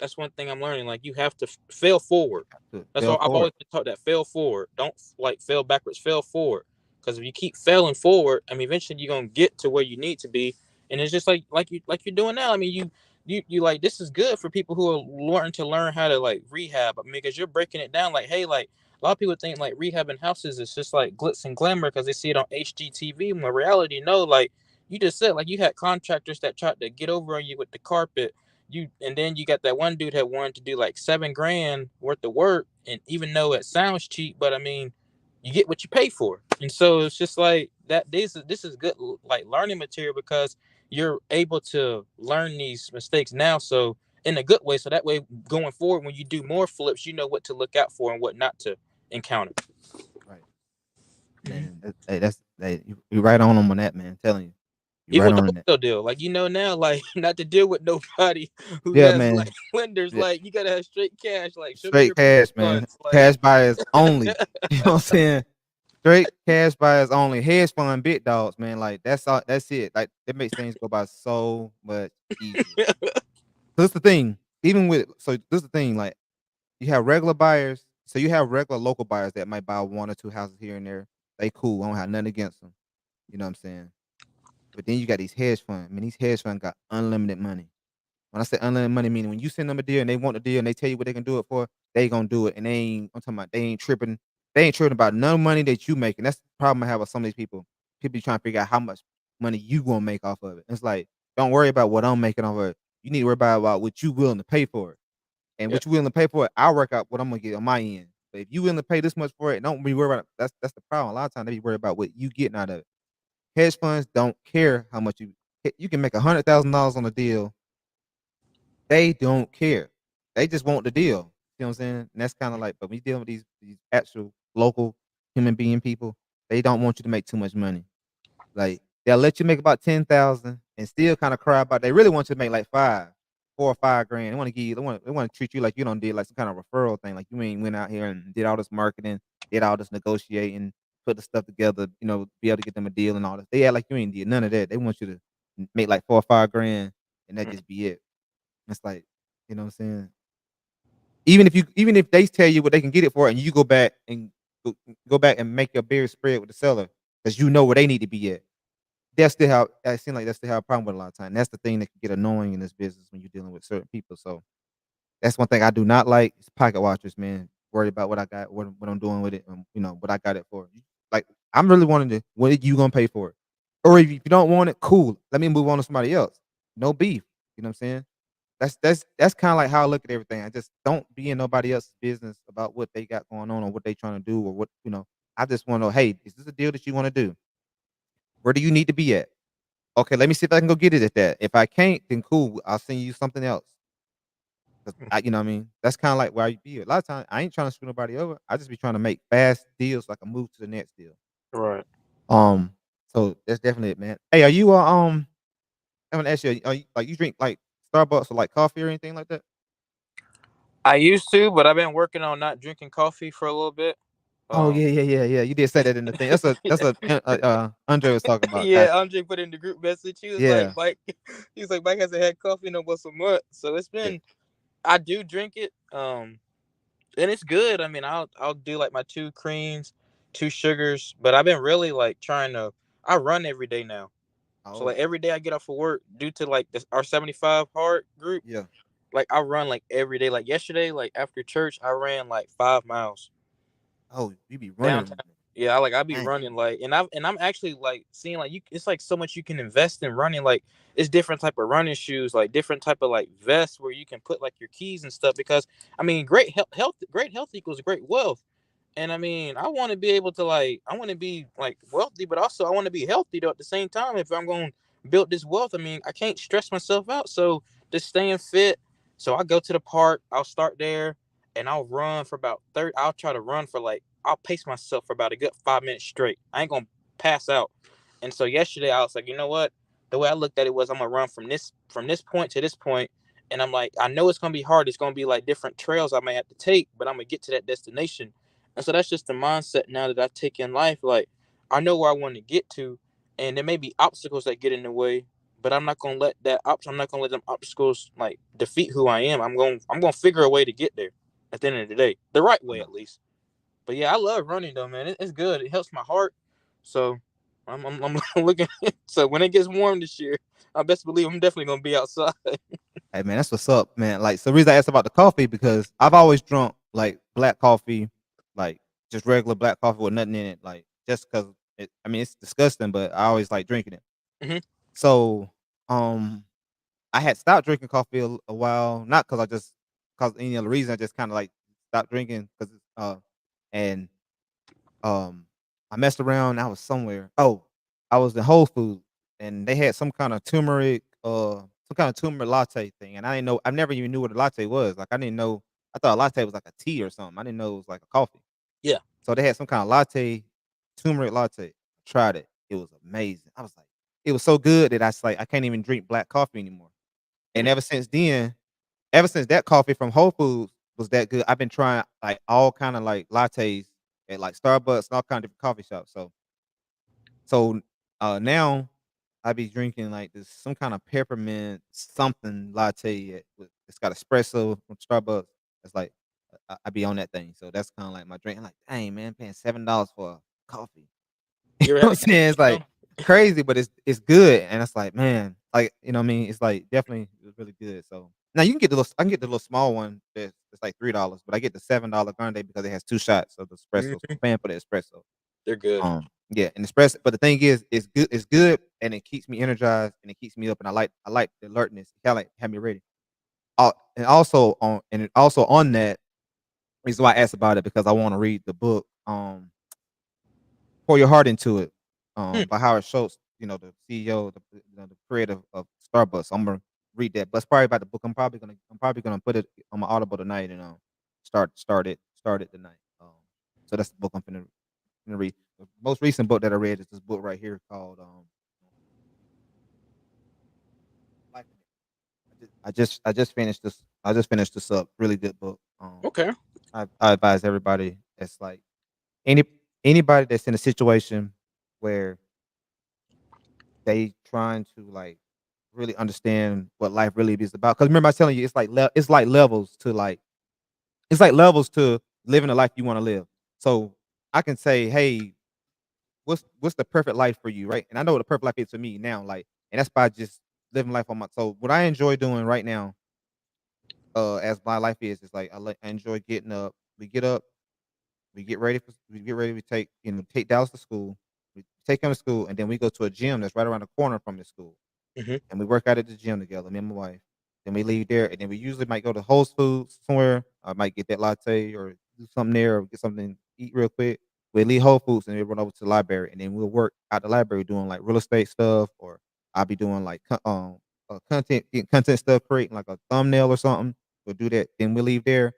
That's one thing I'm learning. Like you have to fail forward. To That's fail all I've forward. always been taught, that fail forward. Don't like fail backwards, fail forward. Because if you keep failing forward, I mean, eventually you're gonna get to where you need to be. And it's just like you're doing now. I mean, you like this is good for people who are learning to learn how to like rehab. I mean, because you're breaking it down. Like, hey, like a lot of people think like rehabbing houses is just like glitz and glamour because they see it on HGTV. When in reality, no, like you just said, like you had contractors that tried to get over on you with the carpet. And then you got that one dude that wanted to do like 7 grand worth of work, and even though it sounds cheap, but I mean, you get what you pay for. And so it's just like that. This is good like learning material because you're able to learn these mistakes now. So in a good way. So that way, going forward, when you do more flips, you know what to look out for and what not to encounter. Right. Man, you right on them on that, man. I'm telling you. You Even right with the on that. wholesale deal, like now, like not to deal with nobody who Yeah, has like man. lenders, Yeah. like you gotta have straight cash. Like show me Straight your cash, man. funds. Like Cash buyers only. You know what I'm saying? Straight cash buyers only. Hedge fund big dogs, man. Like that's all. That's it. Like it makes things go by so much easier. So this the thing. Even with this is the thing. Like you have regular buyers. So you have regular local buyers that might buy one or two houses here and there. They cool. I don't have nothing against them. You know what I'm saying? But then you got these hedge funds. I mean, these hedge funds got unlimited money. When I say unlimited money, meaning when you send them a deal and they want the deal and they tell you what they can do it for, they gonna do it. And they ain't. I'm talking about they ain't tripping. They ain't tripping about no money that you making. That's the problem I have with some of these people. People be trying to figure out how much money you gonna make off of it. It's like don't worry about what I'm making off of it. You need to worry about what you willing to pay for it. And yeah, what you willing to pay for it, I'll work out what I'm gonna get on my end. But if you willing to pay this much for it, don't be worried about it. That's the problem. A lot of times they be worried about what you getting out of it. Hedge funds don't care how much you can make $100,000 on a deal. They don't care. They just want the deal. You know what I'm saying? And that's kind of like, but we dealing with these actual local human being people. They don't want you to make too much money. Like they'll let you make about 10,000 and still kind of cry about. They really want you to make like 4 or 5 grand. They want to give you. They want to treat you like you don't did like some kind of referral thing. Like you ain't went out here and did all this marketing, did all this negotiating, put the stuff together. You know, be able to get them a deal and all this. They act like you ain't did none of that. They want you to make like 4 or 5 grand and that just be it. It's like, you know what I'm saying? Even if they tell you what they can get it for and you go back and make your beer spread with the seller because you know where they need to be at. That's still how I seem like that's still how a problem with a lot of time. That's the thing that can get annoying in this business when you're dealing with certain people. So that's one thing I do not like is pocket watchers, man. Worried about what I got, what I'm doing with it, you know, what I got it for. Like I'm really wanting to what are you gonna pay for it? Or if you don't want it, cool. Let me move on to somebody else. No beef. You know what I'm saying? That's kind of like how I look at everything. I just don't be in nobody else's business about what they got going on or what they trying to do or what you know. I just want to know, hey, is this a deal that you want to do? Where do you need to be at? Okay, let me see if I can go get it at that. If I can't, then cool. I'll send you something else. 'Cause you know what I mean? That's kind of like where I be. A lot of times, I ain't trying to screw nobody over. I just be trying to make fast deals so I can move to the next deal. right. Um, so that's definitely it, man. Hey, are you I'm gonna ask you, are you like you drink like Starbucks or like coffee or anything like that? I used to, but I've been working on not drinking coffee for a little bit. Oh Um, yeah. You did say that in the thing. That's a Andre was talking about. yeah, Andre put in the group message. He was like, Yeah, Mike, he was like, Mike hasn't had coffee in almost a month, so it's yeah. been. I do drink it, and it's good. I mean, I'll do like my 2 creams, 2 sugars, but I've been really like trying to. I run every day now, so like Oh every day I get off of work due to like this our 75 hard group. yeah. Like I run like every day. Like yesterday, like after church, I ran like 5 miles Oh, you be downtown. running. Yeah, I be Dang. running like, and I'm actually like seeing like you. It's like so much you can invest in running. Like it's different type of running shoes, like different type of like vests where you can put like your keys and stuff. Because I mean, great health equals great wealth. And I mean, I want to be able to like, I want to be like wealthy, but also I want to be healthy though at the same time. If I'm going to build this wealth, I mean, I can't stress myself out. So just staying fit. So I go to the park, I'll start there and I'll run for about 30. I'll try to run for like, I'll pace myself for about a good 5 minutes straight. I ain't going to pass out. And so yesterday I was like, you know what? the way I looked at it was I'm gonna run from this point to this point, and I'm like, I know it's gonna be hard. It's gonna be like different trails I may have to take, but I'm gonna get to that destination. And so that's just the mindset now that I take in life. Like I know where I want to get to, and there may be obstacles that get in the way, but I'm not gonna let I'm not gonna let them obstacles like defeat who I am. I'm gonna figure a way to get there at the end of the day, the right way Yeah. at least. But yeah, I love running though, man. It's good. It helps my heart. So I'm looking. So when it gets warm this year, I best believe I'm definitely gonna be outside. Hey man, that's what's up, man. Like, so the reason I asked about the coffee because I've always drunk like black coffee, like just regular black coffee with nothing in it, like just because it. I mean, it's disgusting, but I always like drinking it. Hmm. So, um, I had stopped drinking coffee a while, not because I just cause any other reason. I just kind of like stopped drinking because and I messed around. I was somewhere. Oh, I was in Whole Foods and they had some kind of turmeric latte thing, and I didn't know. I never even knew what a latte was. Like I didn't know. I thought a latte was like a tea or something. I didn't know it was like a coffee. Yeah, So they had some kind of latte, turmeric latte. I tried it. It was amazing. I was like, it was so good that I was like, I can't even drink black coffee anymore. And mm, ever since that coffee from Whole Foods was that good, I've been trying like all kind of like lattes at like Starbucks and all kind of different coffee shops. So now I be drinking like this some kind of peppermint something latte it's got espresso from Starbucks. It's like I be on that thing. So that's kind of like my drink. I'm like, dang man, paying $7 for a coffee. You you ever know had what a I'm saying? It's like cappuccino? crazy, but it's good. And it's like, man, like, you know what I mean? It's like definitely it's really good. So now you can get I can get the little small one that's it's like $3, but I get the $7 grande because it has 2 shots of the espresso. So I'm Mhm. paying for the espresso. They're good. Yeah, and espresso, but the thing is, it's good, and it keeps me energized, and it keeps me up, and I like the alertness. It kinda like have me ready. And also on that reason why I asked about it because I want to read the book, Pour Your Heart Into It, Mm, by Howard Schultz, the CEO, the creator of Starbucks. I'm gonna read that, but it's probably about the book. I'm probably gonna put it on my Audible tonight and start it tonight. So that's the book I'm gonna read. The most recent book that I read is this book right here called Life in It. I just finished this up. Really good book. okay. I advise everybody. It's like any anybody that's in a situation where they trying to like really understand what life really is about. Because remember I was telling you, it's like levels to like it's like levels to living the life you want to live. So I can say, hey, what's the perfect life for you, right? And I know what the perfect life is for me now, like, and that's by just living life on my. So what I enjoy doing right now, as my life is like I enjoy getting up. We get up, we get ready, we take Dallas to school, we take him to school, and then we go to a gym that's right around the corner from the school Hmm. and we work out at the gym together, me and my wife. Then we leave there, and then we usually might go to Whole Foods somewhere. I might get that latte or do something there or get something to eat real quick. We leave Whole Foods and then run over to the library, and then we'll work out the library doing like real estate stuff, or I'll be doing like getting content stuff, creating like a thumbnail or something. We'll do that. Then we leave there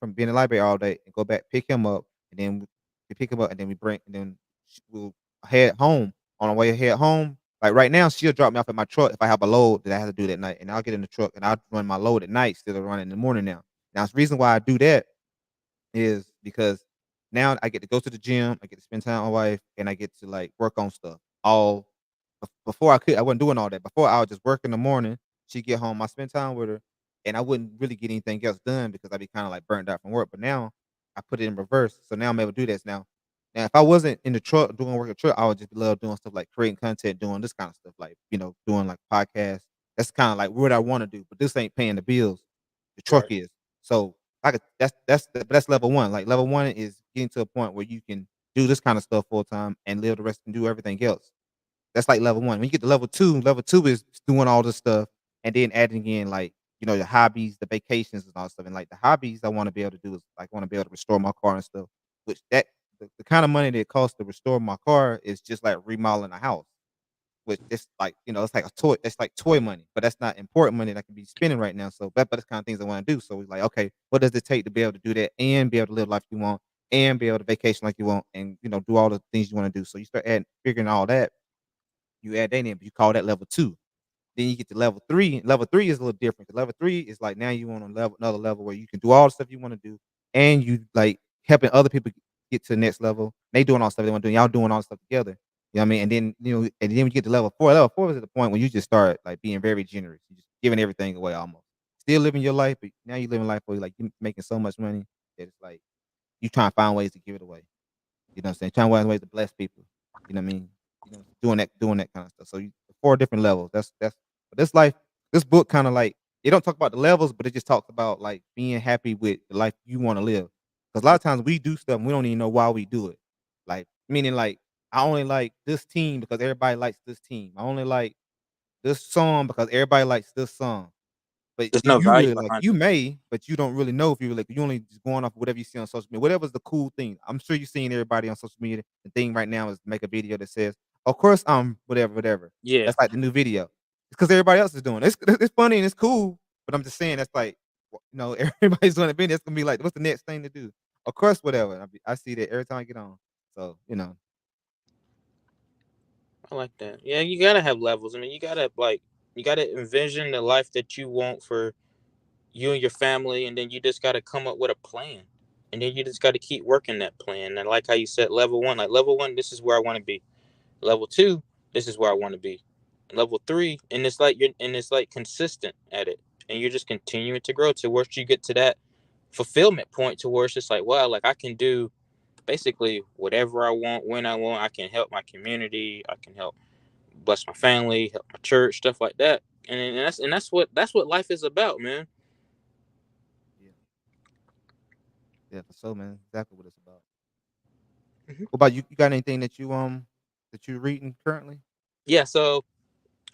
from being in the library all day and go back pick him up, and then we pick him up, and then we'll head home. On our way head home, like right now, she'll drop me off at my truck if I have a load that I have to do that night, and I'll get in the truck and I'll run my load at night instead of running in the morning now. Now, the reason why I do that is because now I get to go to the gym, I get to spend time with my wife, and I get to like work on stuff. Before I wasn't doing all that. Before I would just work in the morning, she'd get home, I spend time with her, and I wouldn't really get anything else done because I'd be kind of like burnt out from work. But now I put it in reverse. So now I'm able to do this now. Now, if I wasn't in the truck doing work at truck, I would just love doing stuff like creating content, doing this kind of stuff, like doing like podcasts. That's kind of like what I want to do. But this ain't paying the bills. The truck Right. is. So that's level one. Like level one is getting to a point where you can do this kind of stuff full time and live the rest and do everything else. That's like level one. When you get to level two is doing all this stuff and then adding in like your hobbies, the vacations and all stuff. And like the hobbies I want to be able to do is like I want to be able to restore my car and stuff. Which the kind of money that it costs to restore my car is just like remodeling a house. Which it's like, it's like a toy. It's like toy money, but that's not important money that I can be spending right now. So, but that's kind of things I want to do. So it's like, okay, what does it take to be able to do that and be able to live life you want and be able to vacation like you want and do all the things you want to do. So you start adding, figuring all that, You add that in, but you call that level 2. Then you get to level 3. Level 3 is a little different. Level 3 is like now you on a level another level where you can do all the stuff you want to do, and you like helping other people get to the next level. They doing all the stuff they want to do. Y'all doing all the stuff together. You know what I mean? And then and then when you get to level 4, level 4 is at the point when you just start like being very generous. You just giving everything away almost. Still living your life, but now you living life where like you making so much money that it's like you trying to find ways to give it away. You know what I'm saying? Trying to find ways to bless people. You know what I mean? Doing that kind of stuff. So 4 different levels. That's but this life, this book kind of like it don't talk about the levels, but it just talks about like being happy with the life you want to live. Because a lot of times we do stuff and we don't even know why we do it. Like meaning like I only like this team because everybody likes this team. I only like this song because everybody likes this song. But There's do no you value really like behind you may, but you don't really know if you really you only just going off of whatever you see on social media. Whatever's the cool thing. I'm sure you're seeing everybody on social media. The thing right now is make a video that says, of course I'm whatever. Yeah, That's like the new video. It's because everybody else is doing it. It's funny and it's cool, but I'm just saying that's like everybody's doing a video. It's gonna be like, what's the next thing to do? Of course, whatever. I see that every time I get on. So, I like that. Yeah, you gotta have levels. I mean, you gotta envision the life that you want for you and your family, and then you just gotta come up with a plan, and then you just gotta keep working that plan. And like how you said, level 1, like level 1, this is where I want to be. Level 2, this is where I want to be. Level 3, and it's like consistent at it, and you're just continuing to grow to where you get to that fulfillment point to where it's just like, wow, like I can do basically whatever I want when I want. I can help my community. I can help bless my family, help my church, stuff like that. And that's what life is about, man. yeah, yeah, for sure, man. Exactly what it's about. Mhm. What about you? You got anything that you reading currently? Yeah. So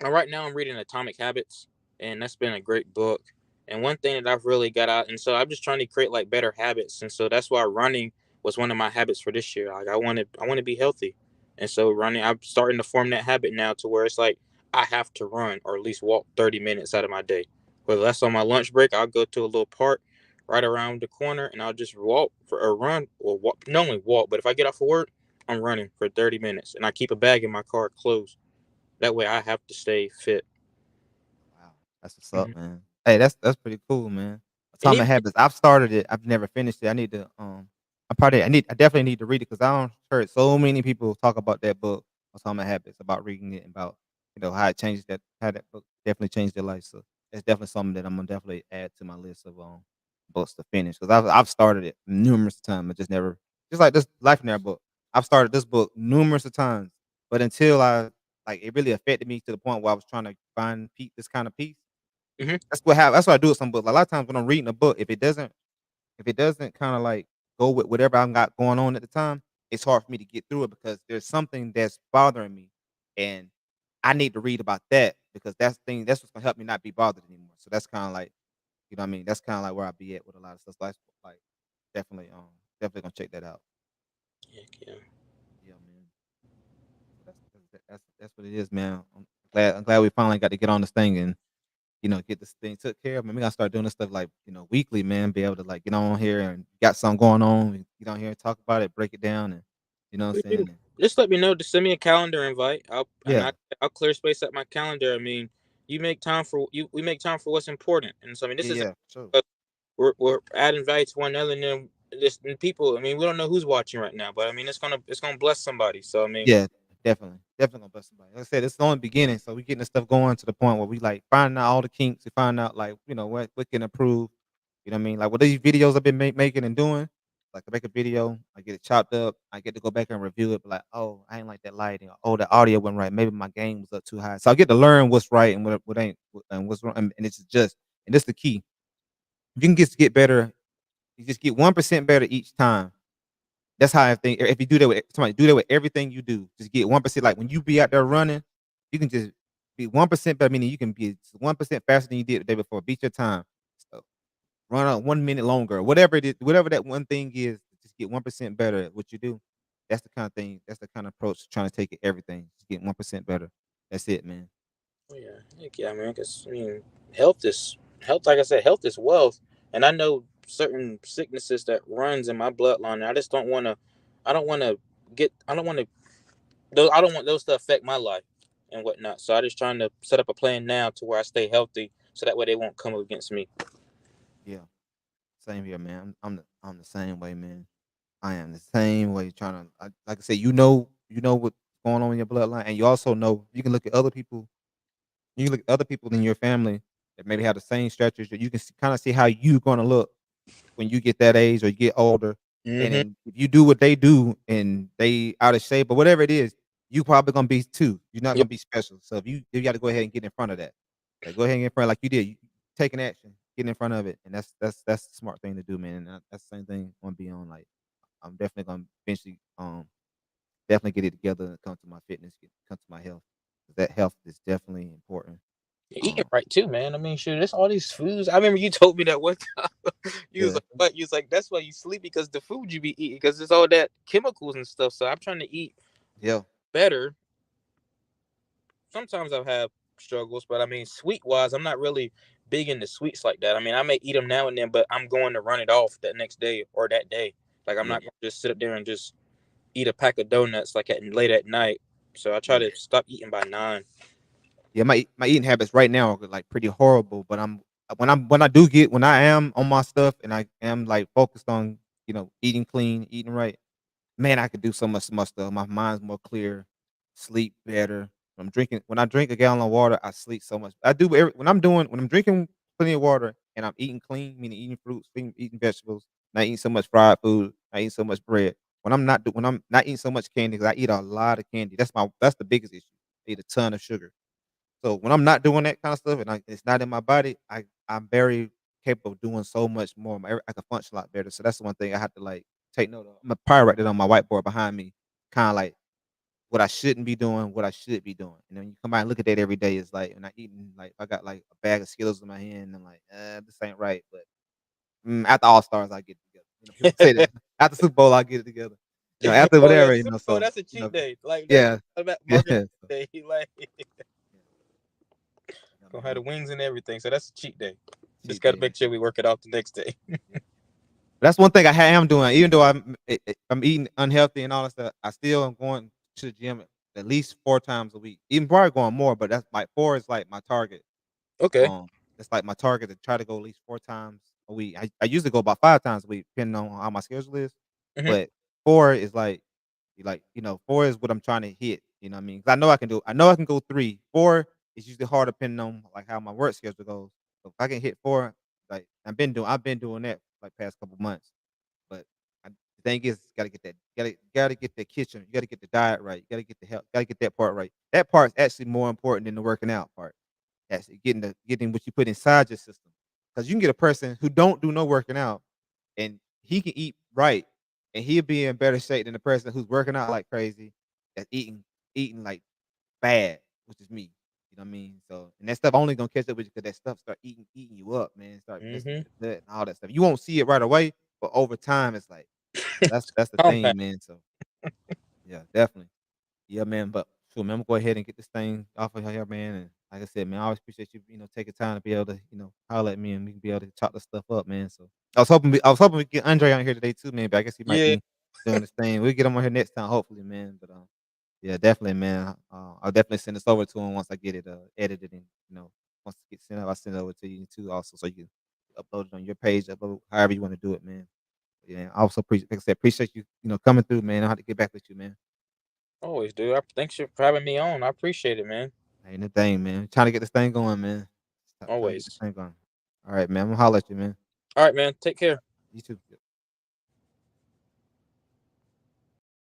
right now I'm reading Atomic Habits, and that's been a great book. And one thing that I've really got out, and so I'm just trying to create like better habits, and so that's why running was one of my habits for this year. Like I want to be healthy, and so running, I'm starting to form that habit now to where it's like I have to run or at least walk 30 minutes out of my day. Whether that's on my lunch break, I'll go to a little park right around the corner, and I'll just walk for a run or walk. Not only walk, but if I get off of work, I'm running for 30 minutes, and I keep a bag in my car closed. That way, I have to stay fit. Wow, that's what's up, Mhm. man. Hey, that's pretty cool, man. And Atomic even Habits. I've started it. I've never finished it. I need to. I definitely need to read it because I don't heard so many people talk about that book, Atomic Habits, about reading it, about how it changed how that book definitely changed their life. So it's definitely something that I'm gonna definitely add to my list of books to finish because I've started it numerous times. I just never just like this Life Now book. I've started this book numerous of times, but until I like it really affected me to the point where I was trying to find this kind of peace. mhm. That's what I do with some books. A lot of times when I'm reading a book, if it doesn't kind of like go with whatever I got going on at the time, it's hard for me to get through it because there's something that's bothering me, and I need to read about that because that's what's gonna help me not be bothered anymore. So that's kind of like what I mean. That's kind of like where I be at with a lot of stuff. Like definitely definitely gonna check that out. Heck yeah. Yeah, man. So that's what it is, man. I'm glad we finally got to get on this thing and get this thing took care of. Man, we gotta start doing this stuff like, weekly, man. Be able to like get on here and got something going on and get on here and talk about it, break it down, and you know what I'm saying? And, Just let me know. Just send me a calendar invite. yeah, I'll clear space at my calendar. I mean, you make time for you. We make time for what's important. And so I mean, this is yeah, sure. we're adding value to one another. And then this and people. I mean, we don't know who's watching right now, but I mean, it's gonna bless somebody. So I mean, Yeah, definitely gonna bless somebody. Like I said, it's the only beginning, so we getting this stuff going to the point where we like finding out all the kinks, we find out like what can improve. You know what I mean? Like with these videos I've been making and doing, like I make a video, I get it chopped up, I get to go back and review it, but like, oh, I ain't like that lighting, or, oh, the audio wasn't right, maybe my gain was up too high. So I get to learn what's right and what ain't, and what's wrong, and it's just, and this the key. If you can get better, you just get 1% better each time. That's how I think. If you do that with somebody, do that with everything you do. Just get 1%. Like when you be out there running, you can just be 1% better. Meaning you can be 1% faster than you did the day before. Beat your time. So run on 1 minute longer, whatever it is, whatever that one thing is. Just get 1% better at what you do. That's the kind of thing. That's the kind of approach to trying to take it everything. Just get 1% better. That's it, man. oh, yeah, heck yeah, man. Because I mean, health. Like I said, health is wealth. And I know certain sicknesses that runs in my bloodline. And I just don't want to. I don't want to get. I don't want to. Those. I don't want those to affect my life. and whatnot. So I just trying to set up a plan now to where I stay healthy, so that way they won't come up against me. Yeah, same here, man. I'm the same way, man. I am the same way. Like I said, you know what's going on in your bloodline, and you also know you can look at other people. You can look at other people in your family that maybe have the same strategies. That you can kind of see how you gonna look when you get that age or you get older. And Mm-hmm. then if you do what they do and they out of shape or whatever it is, you probably gonna be too. You're not Yep. gonna be special. So if you got to go ahead and get in front of that. Like go ahead and get in front like you did. You taking action, get in front of it, and that's the smart thing to do, man. And that's the same thing I'm gonna be on. Like I'm definitely gonna eventually definitely get it together and come to my fitness, come to my health. 'Cause that health is definitely important. Eating Um, right too, man. I mean, sure, there's all these foods. I remember you told me that one time. You was yeah, like, "What?" You was like, "That's why you sleep, because the food you be eating, because it's all that chemicals and stuff." So I'm trying to eat yeah, better. Sometimes I've had struggles, but I mean, sweet wise, I'm not really big into sweets like that. I mean, I may eat them now and then, but I'm going to run it off that next day or that day. Like I'm yeah, not going to just sit up there and just eat a pack of donuts like at late at night. So I try yeah. to stop eating by 9. Yeah, my eating habits right now are like pretty horrible, but when I do get when I am on my stuff and I am like focused on, eating clean, eating right, man, I could do so much more stuff. My mind's more clear, sleep better. When I drink a gallon of water, I sleep so much. When I'm drinking plenty of water and I'm eating clean, meaning eating fruits, eating vegetables, not eating so much fried food, not eating so much bread. When I'm not eating so much candy, 'cause I eat a lot of candy. That's the biggest issue. I eat a ton of sugar. So when I'm not doing that kind of stuff and it's not in my body, I'm very capable of doing so much more. I can function a lot better. So that's the one thing I have to like take note of. I'm gonna probably write that on my whiteboard behind me, kind of like what I shouldn't be doing, what I should be doing. And then you come out and look at that every day. It's like when I eating like I got like a bag of Skittles in my hand, and I'm like, this ain't right. But after All Stars, I get it together. People say that after Super Bowl, I get it together. After Oh yeah, whatever, Super Bowl, that's a cheat day. Like that's yeah, about yeah, market day. Like yeah, gonna have man. the wings and everything. So that's a cheat day. Just Cheat gotta day, make man. sure we work it out the next day. That's one thing am doing. Even though I'm eating unhealthy and all that stuff, I still am going to the gym at least 4 times a week. Even probably going more, but that's like 4 is like my target. Okay. That's like my target to try to go at least 4 times a week. I usually go about 5 times a week, depending on how my schedule is. Hmm. But 4 is like 4 is what I'm trying to hit. You know what I mean? 'Cause I know I can go 3. 4 is usually hard depending on like how my work schedule goes. So if I can hit 4, like I've been doing that like past couple months. But the thing is, gotta get the kitchen, you gotta get the diet right, you gotta get the health, gotta get that part right. That part's actually more important than the working out part. Actually getting what you put inside your system. Because you can get a person who don't do no working out, and he can eat right, and he'll be in better shape than the person who's working out like crazy, that's eating like bad, which is me. You know what I mean? So, and that stuff only gonna catch up with you because that stuff start eating you up, man. Start messing Hmm. with your gut and all that stuff. You won't see it right away, but over time, it's like that's the Compound. thing, man. So yeah, definitely. Yeah, man. But sure, man, I'm gonna go ahead and get this thing off of here, man. And like I said, man, I always appreciate you, taking time to be able to, holler at me and we can be able to chop this stuff up, man. So I was hoping we get Andre on here today too, man. But I guess he might Yeah. be doing this thing. We'll get him on here next time, hopefully, man. But yeah, definitely, man. I'll definitely send this over to him once I get it edited and once it gets sent out, I'll send it over to you too, also, so you can upload it on your page, upload however you want to do it, man. Yeah, I also appreciate, like I said, appreciate you, coming through, man. I have to get back with you, man. Always do. Thanks for having me on. I appreciate it, man. Ain't a thing, man. Trying to get this thing going, man. Trying to get this Always. thing going. All right, man. I'm gonna holler at you, man. All right, man. Take care. You too.